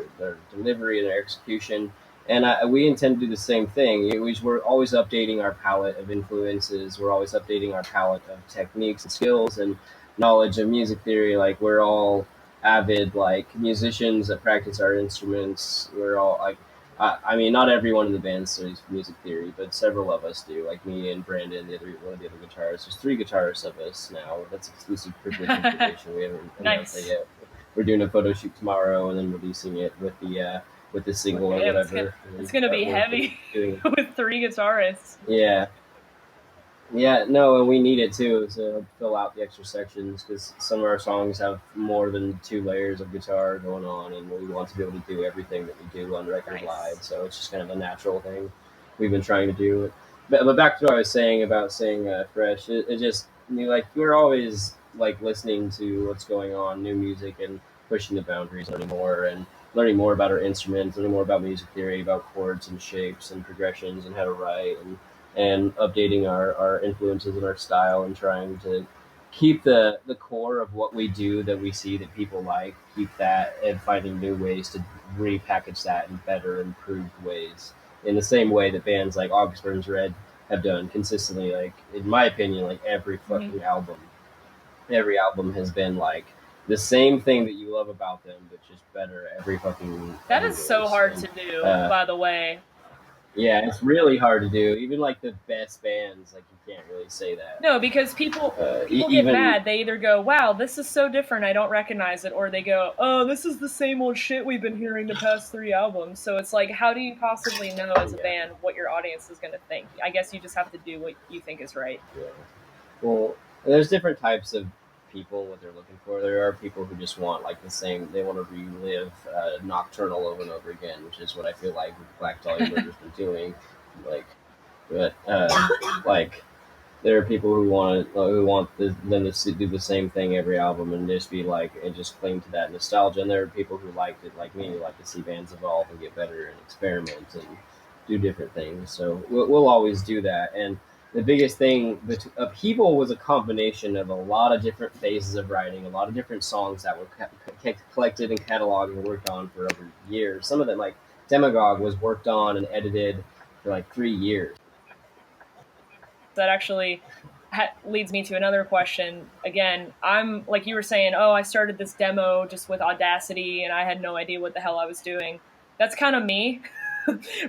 delivery and their execution. And we intend to do the same thing. We're always updating our palette of influences. We're always updating our palette of techniques and skills and knowledge of music theory. Like we're all avid like musicians that practice our instruments. We're all like, I mean, not everyone in the band studies music theory, but several of us do. Like me and Brandon, one of the other guitarists. There's three guitarists of us now. That's exclusive privilege information. We haven't announced Nice. it yet. We're doing a photo shoot tomorrow, and then releasing it with the single or Damn, whatever. it's gonna be heavy Doing, with three guitarists. yeah, yeah, no, and we need it too to fill out the extra sections because some of our songs have more than two layers of guitar going on, and we want to be able to do everything that we do on record Nice. live. So it's just kind of a natural thing we've been trying to do. But back to what I was saying about saying fresh, it just like we're always like listening to what's going on, new music, and pushing the boundaries, learning more about our instruments, learning more about music theory, about chords and shapes and progressions and how to write and updating our influences and our style and trying to keep the core of what we do that we see that people like, keep that and finding new ways to repackage that in better, improved ways. In the same way that bands like August Burns Red have done consistently, like in my opinion, like every album has been like the same thing that you love about them, but just better every That fucking is so release. hard And to do, uh, by the way. yeah, it's really hard to do. Even like the best bands, like you can't really say that. No, because people get Even mad. They either go, "Wow, this is so different, I don't recognize it," or they go, "Oh, this is the same old shit we've been hearing the past three albums." So it's like, how do you possibly know as a yeah, band what your audience is going to think? I guess you just have to do what you think is right. yeah. Well, there's different types of people what they're looking for. There are people who just want like the same. They want to relive Nocturnal over and over again, which is what I feel like Black Dahlia Murder's been doing. Like, but like there are people them to do the same thing every album and just be like and just cling to that nostalgia. And there are people who liked it, like me, who like to see bands evolve and get better and experiment and do different things. So we'll always do that. And the biggest thing, Upheaval was a combination of a lot of different phases of writing, a lot of different songs that were collected and cataloged and worked on for over years. Some of them, like Demagogue, was worked on and edited for like 3 years. That actually leads me to another question. Again, I'm like you were saying, oh, I started this demo just with Audacity and I had no idea what the hell I was doing. That's kind of me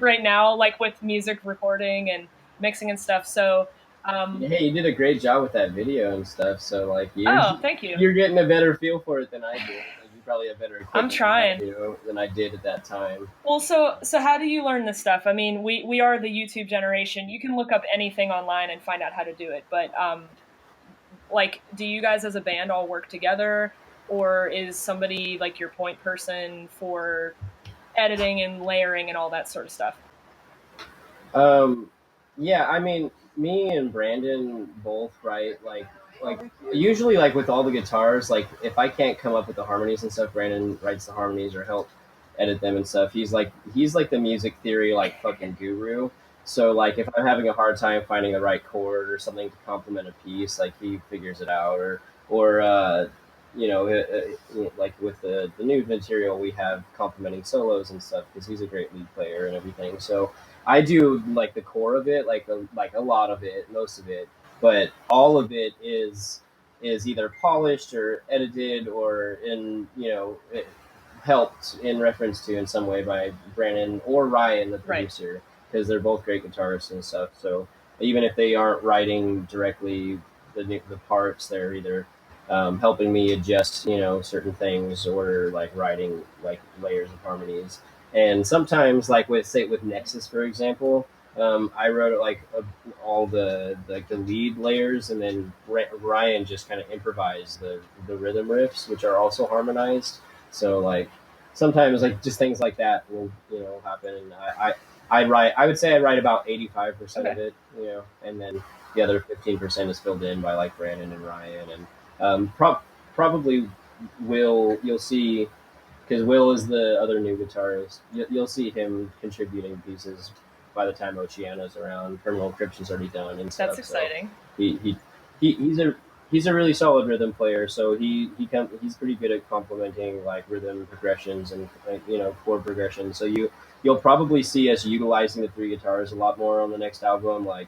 right now, like with music recording and mixing and stuff. So, Hey, you did a great job with that video and stuff. So like oh, thank you. you're getting a better feel for it than I did. Like, you probably have better I'm equipment trying. than I did at that time. Well, so how do you learn this stuff? I mean, we are the YouTube generation. You can look up anything online and find out how to do it. But like, do you guys as a band all work together, or is somebody like your point person for editing and layering and all that sort of stuff? Um, yeah, I mean, me and Brandon both write like usually like with all the guitars. Like if I can't come up with the harmonies and stuff, Brandon writes the harmonies or help edit them and stuff. He's like the music theory like fucking guru. So like if I'm having a hard time finding the right chord or something to complement a piece, like he figures it out. Or like with the new material we have complementing solos and stuff because he's a great lead player and everything. So I do like the core of it, like a lot of it, most of it, but all of it is either polished or edited or helped in reference to in some way by Brandon or Ryan, the Right. producer, because they're both great guitarists and stuff. So even if they aren't writing directly the parts, they're either helping me adjust certain things or like writing like layers of harmonies. And sometimes, like with Nexus, for example, I wrote all the lead layers, and then Ryan just kind of improvised the rhythm riffs, which are also harmonized. So like sometimes like just things like that will happen. And I write. I would say I write about 85% of Okay. it, and then the other 15% is filled in by like Brandon and Ryan, and probably you'll see because Will is the other new guitarist. You'll see him contributing pieces by the time Oceana's around, Terminal Encryption's already done and That's stuff. So exciting. he he, he's a really solid rhythm player. So he's pretty good at complementing like rhythm progressions and chord progressions. So you'll probably see us utilizing the three guitars a lot more on the next album, like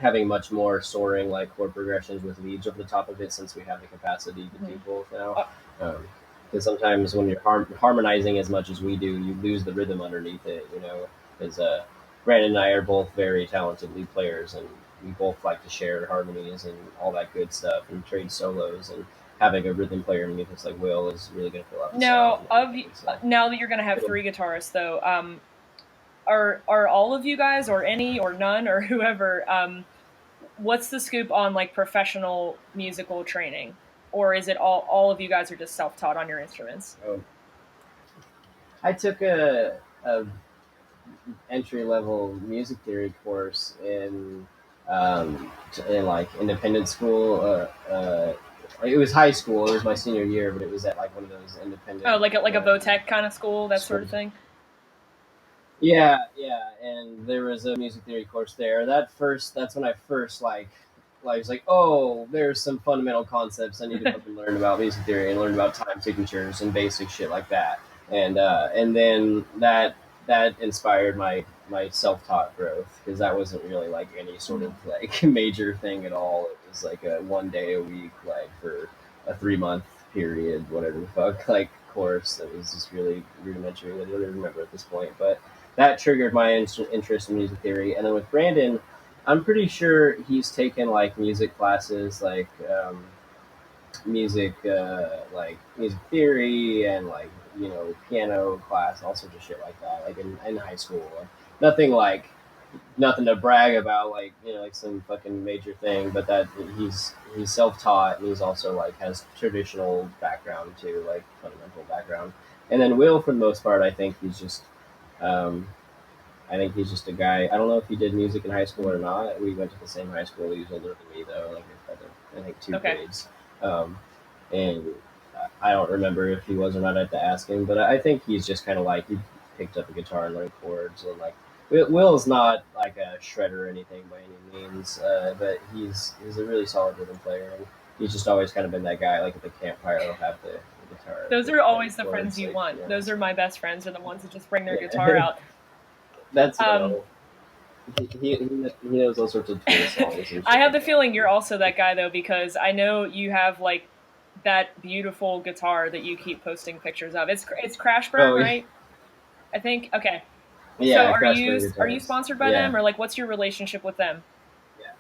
having much more soaring like chord progressions with leads over the top of it, since we have the capacity to do Mhm. both now. Uh, Because sometimes when you're harmonizing as much as we do, you lose the rhythm underneath it. Because Brandon and I are both very talented lead players, and we both like to share harmonies and all that good stuff, and trade solos. And having a rhythm player underneath us like Will is really going to fill out the sound Now, and everything. So now that you're going to have it'll three guitarists, though, are all of you guys, or any, or none, or whoever, what's the scoop on like professional musical training, or is it all of you guys are just self taught on your instruments? go. I took a entry level music theory course in like independent school. It was high school. It was my senior year, but it was at like one of those Oh, independent like a Votech kind of school, that sort of schools. thing. Yeah, yeah, and there was a music theory course there. That's when I first like was like, oh, there's some fundamental concepts I need to fucking learn about music theory and learn about time signatures and basic shit like that. And then that inspired my self taught growth, because that wasn't really like any sort of like major thing at all. It was like a 1 day a week, like for a 3 month period, whatever the fuck, like course that was just really rudimentary. I don't even remember at this point, but that triggered my interest in music theory. And then with Brandon, I'm pretty sure he's taken like music classes, like music theory and like piano class, all sorts of shit like that, like in high school. Like, nothing like nothing to brag about, like like some fucking major thing, but that he's self-taught, and he's also like has traditional background too, like fundamental background. And then Will, for the most part, um, I think he's just a guy. I don't know if he did music in high school or not. We went to the same high school. He was older than me though, like I think two Okay. grades. Um, and I don't remember if he was or not. I have to ask him, but I think he's just kind of like he picked up a guitar and learned chords, and like Will's not like a shredder or anything by any means, but he's a really solid rhythm player, and he's just always kind of been that guy. Like at the campfire, he'll have the guitar Those are playing always the friends chords, you like want. Those are my best friends, are the ones that just bring their guitar yeah. out. That's Um, Will. He knows all sorts of Tool songs and I shit have like the that. feeling you're also that guy though, because I know you have like that beautiful guitar that you keep posting pictures of. It's Crash Burn, Oh yeah, right? I think. Okay. So yeah, Crash Burn are you guitars. sponsored by Yeah, them, or like what's your relationship with them? yeah,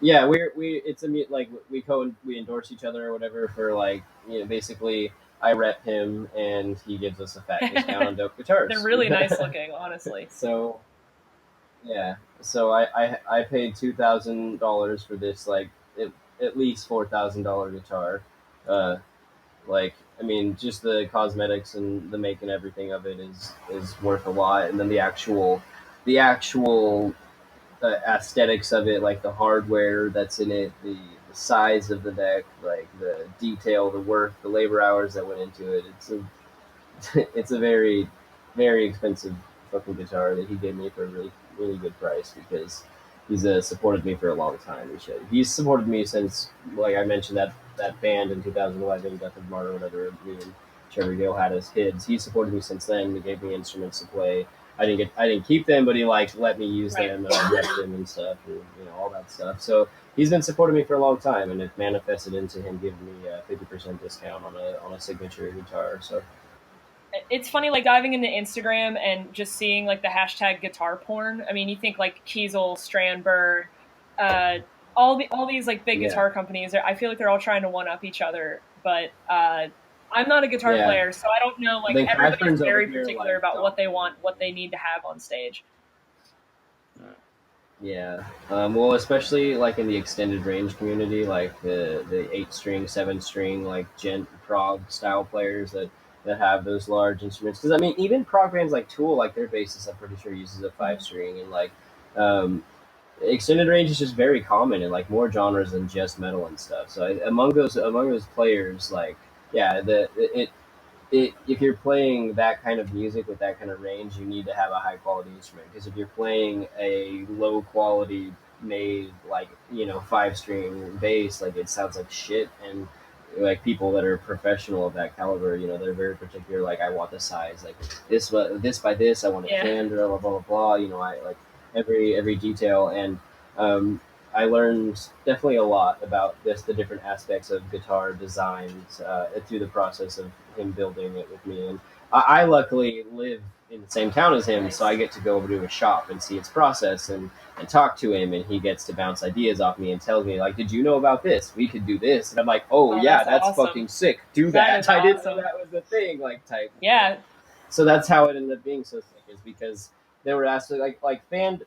yeah. We it's like we endorse each other or whatever for like basically I rep him and he gives us a fat discount on dope They're guitars. really nice looking, honestly. So yeah, so I paid $2,000 for this like at least $4,000 guitar. Uh, Like, I mean, just the cosmetics and the make and everything of it is worth a lot, and then the actual aesthetics of it, like the hardware that's in it, the size of the neck, like the detail, the work, the labor hours that went into it. It's a very very expensive fucking guitar that he gave me for a really really good price, because he's supported me for a long time. He's supported me since, like I mentioned, that band in 2011, Death of Martyr, whatever. Me and Trevor Gill had as kids. He supported me since then. He gave me instruments to play. I didn't keep them, but he like let me use Right. them and I repped them and stuff, and all that stuff. So he's been supporting me for a long time, and it manifested into him giving me a 50% discount on a signature guitar. So It's funny, like diving into Instagram and just seeing like the hashtag guitar porn. I mean, you think like Kiesel, Strandberg, uh, all these like big yeah, guitar companies. I feel like they're all trying to one up each other, but I'm not a guitar yeah. player, so I don't know. Like Then everybody's Crashburn's over very here particular like about what they want, dominating. what they need to have on stage. Yeah. Well, especially like in the extended range community, like the 8 string, 7 string, like gent prog style players that have those large instruments. Because I mean, even prog bands like Tool, like their bassist, I'm pretty sure uses a 5 string, and like um, extended range is just very common in like more genres than just metal and stuff. So among those players, like yeah, if you're playing that kind of music with that kind of range, you need to have a high quality instrument. Because if you're playing a low quality made like 5 string bass, like it sounds like shit. And like people that are professional of that caliber, they're very particular. Like I want the size, like this by this. I want it Yeah. thinned, blah blah blah blah. I like every detail. And um, I learned definitely a lot about the different aspects of guitar designs through the process of him building it with me. And I luckily live in the same town as him, so I get to go over to his shop and see its process and talk to him, and he gets to bounce ideas off me and tells me like, "Did you know about this? We could do this." And I'm like, "Oh Oh, yeah, that's that's awesome. fucking sick. Do That that." is I didn't know awesome. that was a thing, like type. Yeah. So that's how it ended up being so sick, is because they were actually like fan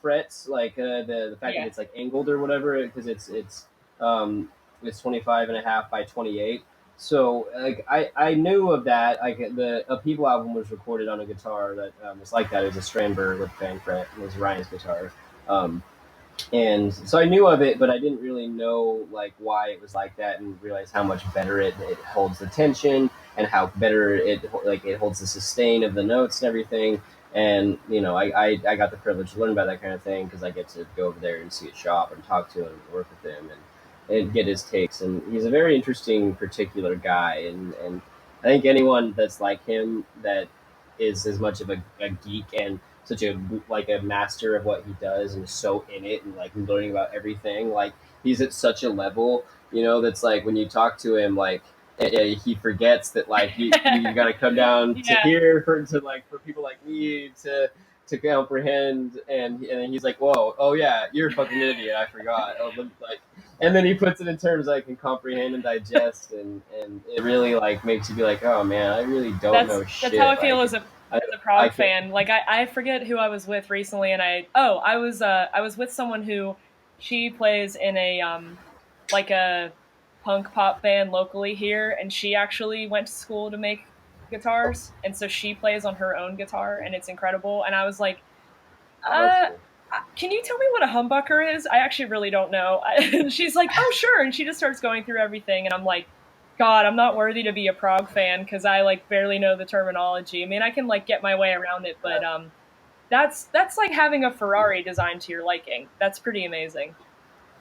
frets, like the fact that Yeah. it's like angled or whatever, because um it's 25 and a half by 28. So like I knew of that. Like the a People album was recorded on a guitar that was like that. It was a Strandberg with fan fret. It was Ryan's guitar. Um, and so I knew of it, but I didn't really know like why it was like that, and realize how much better it holds the tension, and how better it holds the sustain of the notes and everything. And I got the privilege to learn about that kind of thing because I get to go over there and see his shop and talk to him and work with him and get his takes. And he's a very interesting, particular guy. And I think anyone that's like him, that is as much of a geek and such a like a master of what he does and is so in it and like learning about everything. Like he's at such a level, that's like when you talk to him, like he forgets that like you got to come down to Yeah. here for people like me to comprehend. And then he's like, whoa, oh yeah, you're a fucking idiot, I forgot. Like, and then he puts it in terms I can comprehend and digest. And it really like makes you be like, oh man, I really don't know That's how I shit. feel Like I, as a I prog can't. fan. Like I forget who I was with recently, and I was with someone who she plays in a like a punk pop band locally here, and she actually went to school to make guitars, and so she plays on her own guitar, and it's incredible. And I was like, Oh, that's uh, cool. can you tell me what a humbucker is? I actually really don't know. And she's like, oh, sure. And she just starts going through everything. And I'm like, God, I'm not worthy to be a prog fan because I like barely know the terminology. I mean, I can like get my way around it, but that's like having a Ferrari designed to your liking. That's pretty amazing.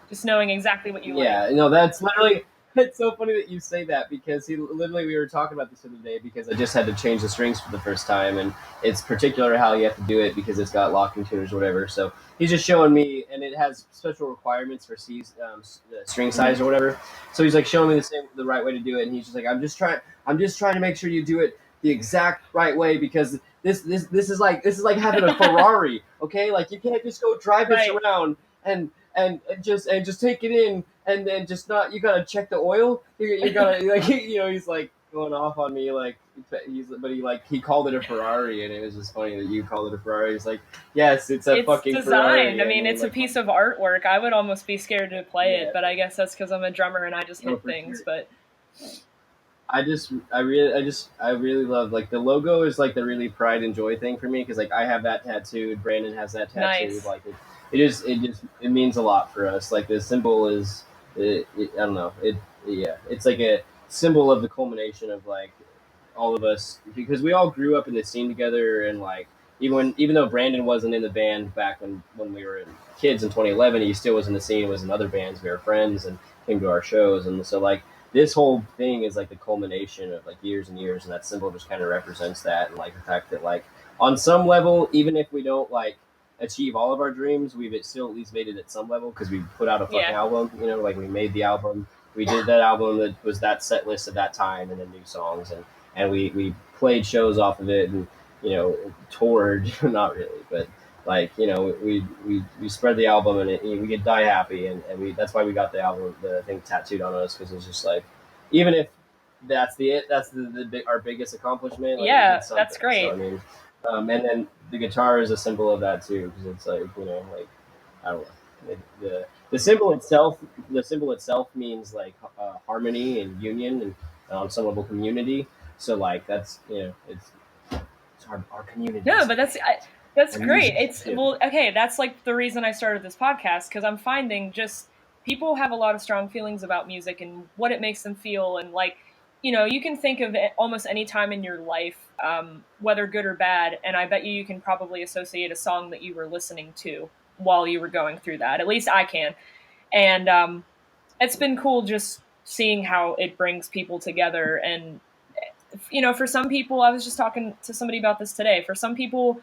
Just knowing exactly what you like. Yeah, no, that's literally. It's so funny that you say that, because we were talking about this the other day, because I just had to change the strings for the first time, and it's particular how you have to do it because it's got locking tuners or whatever. So he's just showing me, and it has special requirements for string size Mm-hmm. or whatever. So he's like showing me the right way to do it, and he's just like, I'm just trying to make sure you do it the exact right way, because this is like having a Ferrari, okay? Like you can't just go drive this Right. around and just take it in, and then just not, you gotta check the oil. You gotta like he's like going off on me, like he called it a Ferrari, and it was just funny that you called it a Ferrari. It's like, yes, it's a It's fucking designed. Ferrari. I I mean, mean, it's a like, piece of artwork. I would almost be scared to play it, yeah, but I guess that's because I'm a drummer and I just no, hit for things. sure. But I really love, like, the logo is like the really pride and joy thing for me, because like I have that tattooed, Brandon has that tattooed. nice. Like it means a lot for us. Like the symbol is, I don't know, yeah, it's like a symbol of the culmination of like all of us, because we all grew up in the scene together. And like even though Brandon wasn't in the band back when we were kids in 2011, he still was in the scene, was in other bands. We were friends and came to our shows. And so like this whole thing is like the culmination of like years and years, and that symbol just kind of represents that. And like the fact that, like, on some level, even if we don't like achieve all of our dreams, we've still at least made it at some level, because we put out a fucking Yeah. album. Like we made the album, we did that album that was that set list at that time, and then new songs. And we played shows off of it, and toured. Not really, but like we spread the album, and we get Die Happy. And we that's why we got the album, the thing, tattooed on us, because it's just like, even if that's our biggest accomplishment, like we Yeah, did something. that's So I great. mean, and then the guitar is a symbol of that too, because it's like, like, I don't know. The symbol itself means like harmony and union, and on some level community. So like that's, it's our No, communities, but that's our great. music. It's well, okay. That's like the reason I started this podcast because I'm finding just people have a lot of strong feelings about music and what it makes them feel, and like you can think of almost any time in your life, whether good or bad, and I bet you can probably associate a song that you were listening to while you were going through that. At least I can. And it's been cool just seeing how it brings people together. And, for some people, I was just talking to somebody about this today. For some people,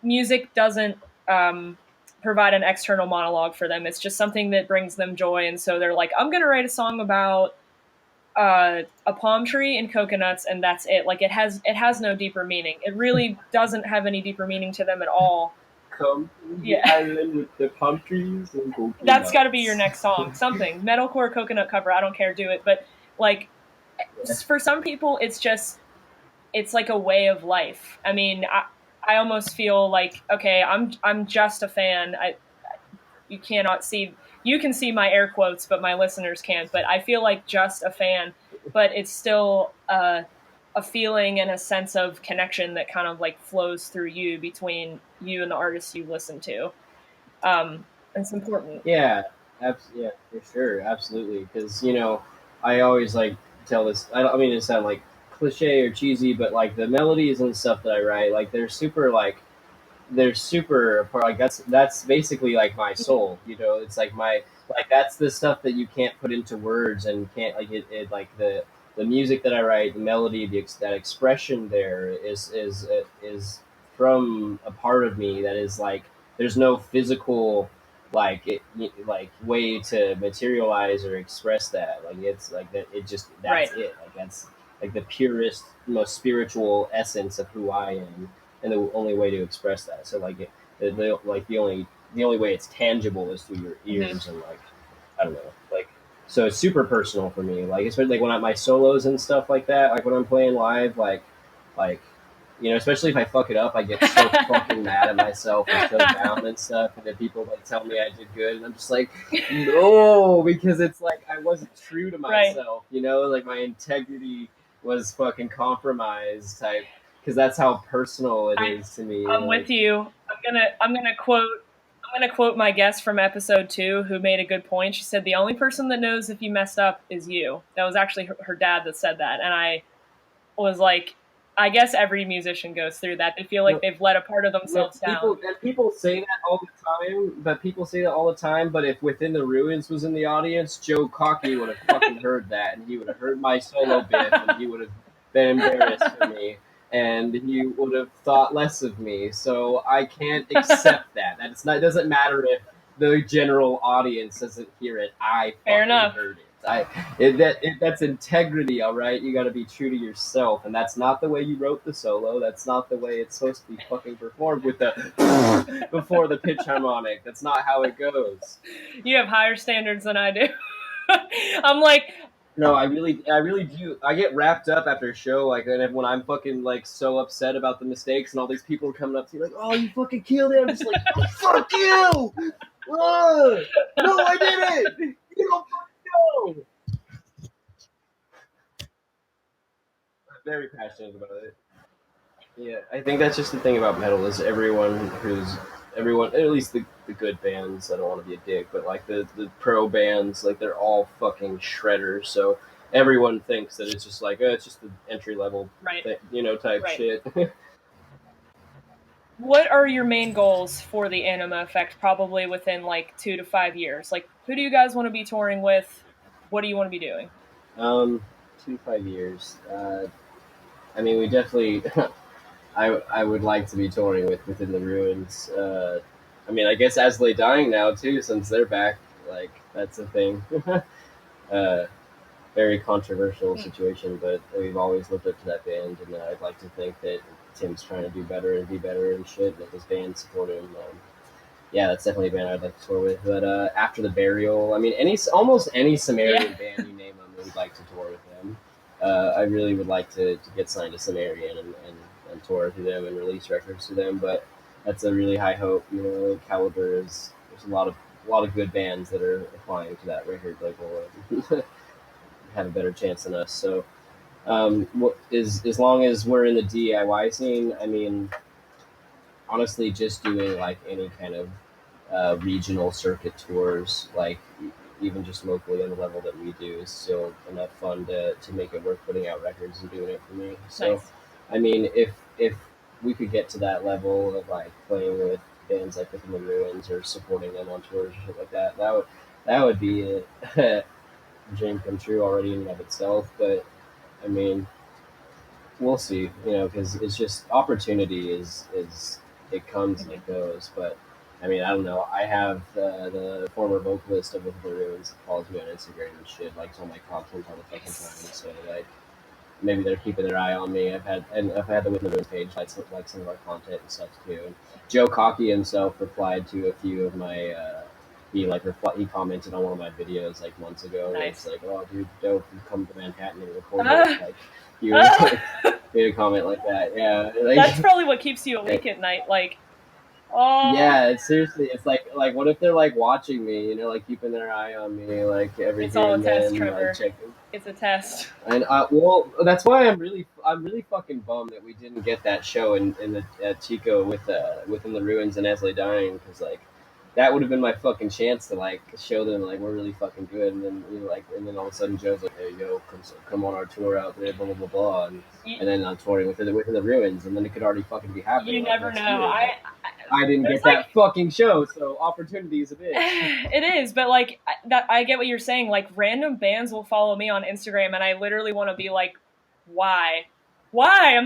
music doesn't um, provide an external monologue for them. It's just something that brings them joy. And so they're like, I'm going to write a song about a palm tree and coconuts, and that's it. Like it has no deeper meaning. It really doesn't have any deeper meaning to them at all. Come to the Yeah, island with the palm trees and that's got to be your coconuts. next song. Something metalcore coconut cover. I don't care, do it. But like for some people, it's like a way of life. I mean, I almost feel like, okay, I'm just a fan. You cannot see, you can see my air quotes, but my listeners can't. But I feel like just a fan, but it's still a feeling and a sense of connection that kind of like flows through you between you and the artist you listen to. It's important. Yeah, yeah, for sure, absolutely. Because I always like tell this. I don't I mean to sound like cliche or cheesy, but like the melodies and stuff that I write, like they're super like that's basically like my soul. It's like that's the stuff that you can't put into words and can't like it like the music that I write, the melody, that expression there is from a part of me that is like there's no physical like way to materialize or express that. Like it's like that it just Right. that's it. Like that's like the purest, most spiritual essence of who I am and the only way to express that. So like the only way it's tangible is through your Mm-hmm. ears and like I don't know like so it's super personal for me. Like especially like when I my solos and stuff like that. Like when I'm playing live, like especially if I fuck it up, I get so fucking mad at myself and so down and stuff. And then people like tell me I did good, and I'm just like, no, because it's like I wasn't true to Right. myself. Like my integrity was fucking compromised type because that's how personal it I is to me. I'm Like, with you. I'm gonna quote my guest from episode 2 who made a good point. She said the only person that knows if you messed up is you. That was actually her dad that said that, and I was like, I guess every musician goes through that. They feel like no, they've let a part of no, themselves down. people say that all the time. But people say that all the time. But if Within the Ruins was in the audience, Joe Cocky would have fucking heard that, and he would have heard my solo biff, and he would have been embarrassed for me, and he would have thought less of me. So I can't accept that. That's not. It doesn't matter if the general audience doesn't hear it. I Fair fucking enough. heard it. That's integrity, all right. You got to be true to yourself, and that's not the way you wrote the solo. That's not the way it's supposed to be fucking performed with the before the pitch harmonic. That's not how it goes. You have higher standards than I do. I'm like, No, I really do. I get wrapped up after a show, like, and when I'm fucking like so upset about the mistakes, and all these people are coming up to me like, "Oh, you fucking killed it." I'm just like, oh, "Fuck you!" No, I didn't. You don't fucking know. I'm very passionate about it. Yeah, I think that's just the thing about metal is everyone, at least the good bands. I don't want to be a dick, but like the pro bands, like they're all fucking shredders. So everyone thinks that it's just like it's just the entry level, right, type right. shit. What are your main goals for the Anima Effect? Probably within like 2 to 5 years. Like, who do you guys want to be touring with? What do you want to be doing? um, 2 to 5 years. I mean, we definitely. I would like to be touring with Within the Ruins. I mean, I guess As Lay Dying now too, since they're back. Like that's a thing. uh, Very controversial Hmm. situation, but we've always looked up to that band, and I'd like to think that Tim's trying to do better and be better and shit, and that his band support him. Yeah, that's definitely a band I'd like to tour with. But After the Burial, I mean, almost any Yeah. Sumerian band you name them, we'd like to tour with them. I really would like to get signed to Sumerian and tour through them and release records through them, but that's a really high hope. Caliber is there's a lot of good bands that are applying to that record label and have a better chance than us. So as long as we're in the DIY scene, I mean, honestly, just doing like any kind of regional circuit tours, like even just locally on the level that we do is still enough fun to make it worth putting out records and doing it for me. So, Nice. I mean, if we could get to that level of like playing with bands like Within the Ruins or supporting them on tours or shit like that, that would be a dream come true already in and of itself. But I mean, we'll see, because it's just opportunity is it comes and it goes. But I mean, I don't know. I have the former vocalist of the Ruins that follows me on Instagram and shit, likes all my content all the fucking time. So like, maybe they're keeping their eye on me. I've had the Within the Ruins page like some of our content and stuff too. And Joe Cocky himself replied to a few of my. He commented on one of my videos like months ago. And Nice. it's like, oh, dude, dope! You come to Manhattan and record it. Uh, Like, he was like, made a comment like that. Yeah, that's like, probably what keeps you awake at night. Like, oh, yeah. It's seriously, it's like, what if they're like watching me? Like keeping their eye on me, like every it's here all a and test, then, like Trevor. checking. It's a test. And well, that's why I'm really fucking bummed that we didn't get that show in the Chico with Within the Ruins and Esley Dying, because like that would have been my fucking chance to like show them like we're really fucking good. And then and then all of a sudden Joe's like, hey yo, come on our tour out there, blah blah blah blah, You, and then I'm touring Within the Ruins, and then it could already fucking be happening you like never know. next year. But I I didn't there's get like that fucking show, so opportunity is a bitch. it is, but like that I get what you're saying. Like random bands will follow me on Instagram, and I literally want to be like, why? Why? I'm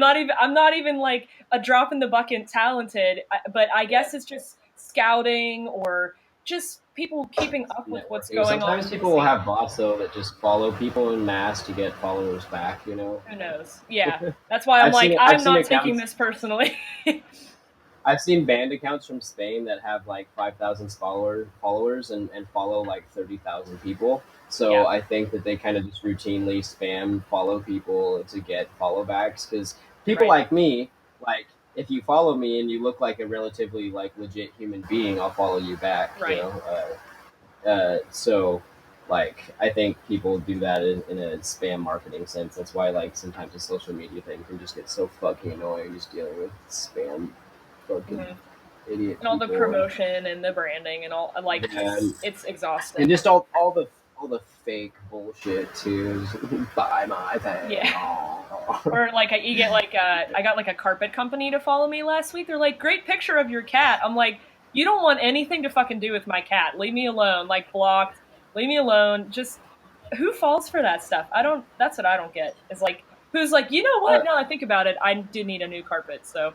not even like a drop in the bucket talented, but I Yeah. guess it's just scouting or just people keeping up with what's Networking. going on Sometimes in the people will scene. have bots though that just follow people in mass to get followers back. Who knows? Yeah, that's why I'm I've seen like it. I've I'm seen not taking accounts. this personally. I've seen band accounts from Spain that have like 5,000 followers and follow like 30,000 people. Yeah, So I think that they kind of just routinely spam follow people to get follow backs, because people right. like me, like if you follow me and you look like a relatively like legit human being, I'll follow you back. Right. So like I think people do that in a spam marketing sense. That's why like sometimes the social media thing can just get so fucking annoying, just dealing with spam fucking Hmm. idiot And all the people. promotion and the branding and all like And, it's exhausting. and just all the fake bullshit too. Just buy my thing. Yeah. Aw. Or like you get like I got like a carpet company to follow me last week. They're like, great picture of your cat. I'm like, you don't want anything to fucking do with my cat. Leave me alone. Like blocked. Leave me alone. Just who falls for that stuff? I don't. That's what I don't get. Is like who's like, you know what? Uh, Now I think about it, I do need a new carpet. So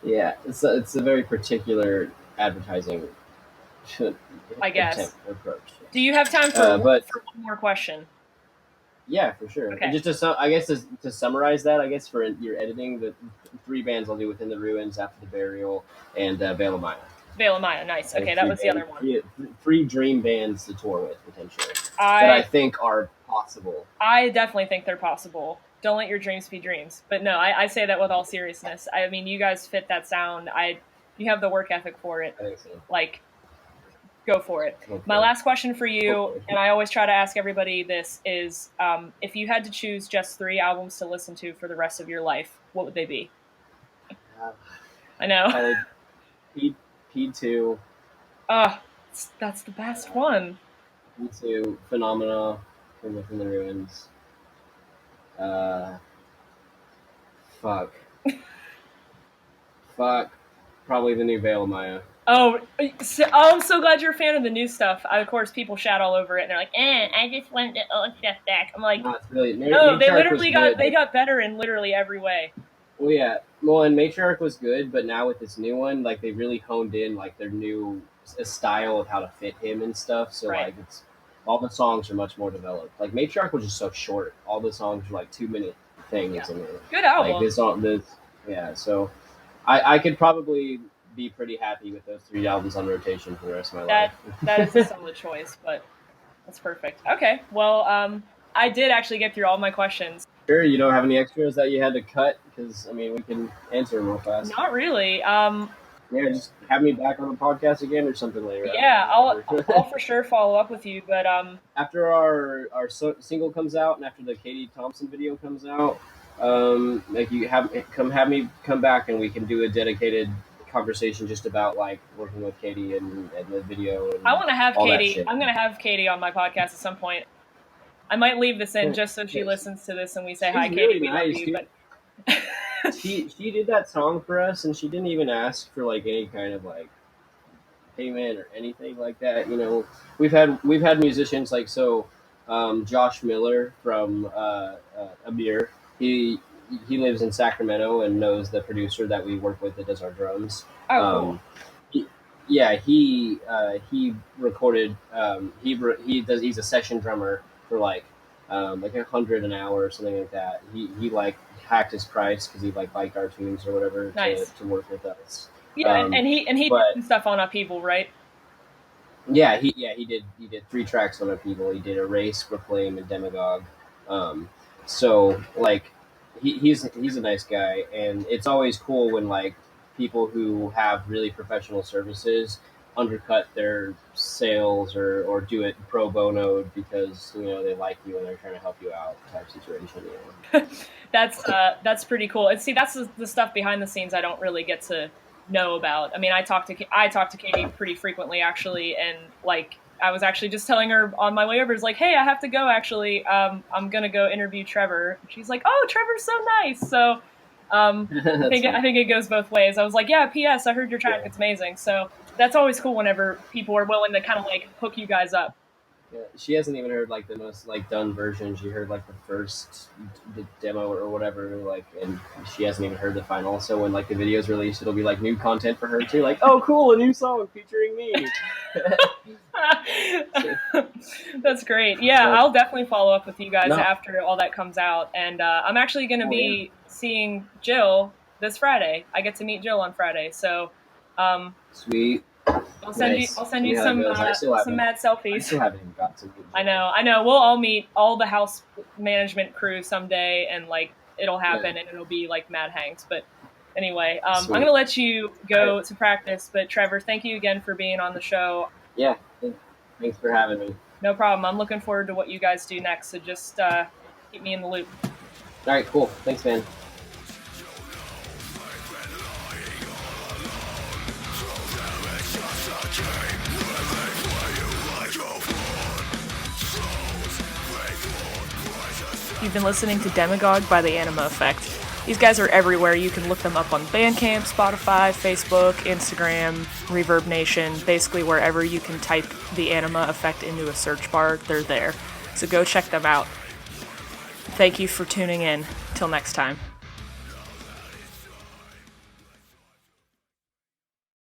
yeah, it's a very particular advertising I attempt guess. approach. Do you have time But for one more question? yeah, for sure. And Okay. just I guess to summarize that, I guess for your editing, the three bands I'll do: Within the Ruins, After the Burial, and Veil of Maya. Veil of Maya. Nice. I think Okay, that was the other one. three dream bands to tour with potentially that I I think are possible. I definitely think they're possible. Don't let your dreams be dreams. But no, I say that with all seriousness. I mean, you guys fit that sound. You have the work ethic for it. I think so. Like, go for it. My Hopefully. last question for you, Hopefully. and I always try to ask everybody this, is if you had to choose just 3 albums to listen to for the rest of your life, what would they be? I know. Probably P2, Oh, that's the best one. P2, Phenomena from Within the Ruins. Uh, fuck. Fuck. Probably the new Veil of Maya. Oh, I'm so glad you're a fan of the new stuff. Of course, people shout all over it, and they're like, I just want the old stuff back. I'm like, No, it's really no, they Matriarch was literally good. they got better in literally every way. Well, yeah. Well, and Matriarch was good, but now with this new one, like they really honed in like their new style of how to fit him and stuff. So Right. like it's all the songs are much more developed. Like Matriarch was just so short. All the songs were like 2 minute Yeah. things, and Good like album. this yeah. So I could probably be pretty happy with those 3 albums on rotation for the rest of my That that is a life. solid choice, but that's perfect. Okay. Well, I did actually get through all my questions. Sure, you don't have any extras that you had to cut, because I mean we can answer them real fast. Not really. Yeah, just have me back on the podcast again or something later. I don't Yeah, know, I'll whatever. for sure follow up with you, but After our single comes out and after the Katie Thompson video comes out, like you have me come back and we can do a dedicated conversation just about like working with Katie and the video and I want to have all that Katie. shit. I'm going to have Katie on my podcast at some point. I might leave this in just so she Yeah, listens to this and we say, hi, she's Katie, really we love nice, you. dude. But She did that song for us, and she didn't even ask for like any kind of like payment or anything like that. You know, we've had musicians like Josh Miller from Amir. He lives in Sacramento and knows the producer that we work with that does our drums. oh, cool. Um, he, yeah, he recorded. He's a session drummer for like $100 an hour or something like that. He like hacked his price because he like liked our tunes or whatever Nice. to work with us. Yeah, and he But did stuff on Upheaval, right? yeah, he did 3 tracks on Upheaval. He did Erase, Proclaim, and Demagogue. So like he's a nice guy, and it's always cool when like people who have really professional services undercut their sales or do it pro bono because they like you and they're trying to help you out type situation. That's pretty cool. And see, that's the stuff behind the scenes I don't really get to know about. I mean, I talk to Katie pretty frequently actually, and like I was actually just telling her on my way over, it's like, hey, I have to go actually. I'm gonna go interview Trevor. And she's like, oh, Trevor's so nice. So I think it goes both ways. I was like, yeah, P.S. I heard your track. It's amazing. So that's always cool whenever people are willing to kind of like hook you guys up. Yeah, she hasn't even heard like the most like done version. She heard like the demo or whatever, like, and she hasn't even heard the final. So when like the video's released, it'll be like new content for her too. Like, oh, cool, a new song featuring me. That's great. Yeah, I'll definitely follow up with you guys after all that comes out. And I'm actually going to be seeing Jill this Friday. I get to meet Jill on Friday, so sweet. I'll send you some mad selfies. I still haven't even got to meet Jill. I know. We'll all meet all the house management crew someday, and like it'll happen, and it'll be like mad hangs. But anyway, I'm going to let you go to practice. But Trevor, thank you again for being on the show. Yeah, thanks for having me. No problem. I'm looking forward to what you guys do next. So just keep me in the loop. All right, cool. Thanks, man. You've been listening to Demagogue by the Anima Effect. These guys are everywhere. You can look them up on Bandcamp, Spotify, Facebook, Instagram, Reverb Nation, basically wherever you can type the Anima Effect into a search bar, they're there. So go check them out. Thank you for tuning in. Till next time.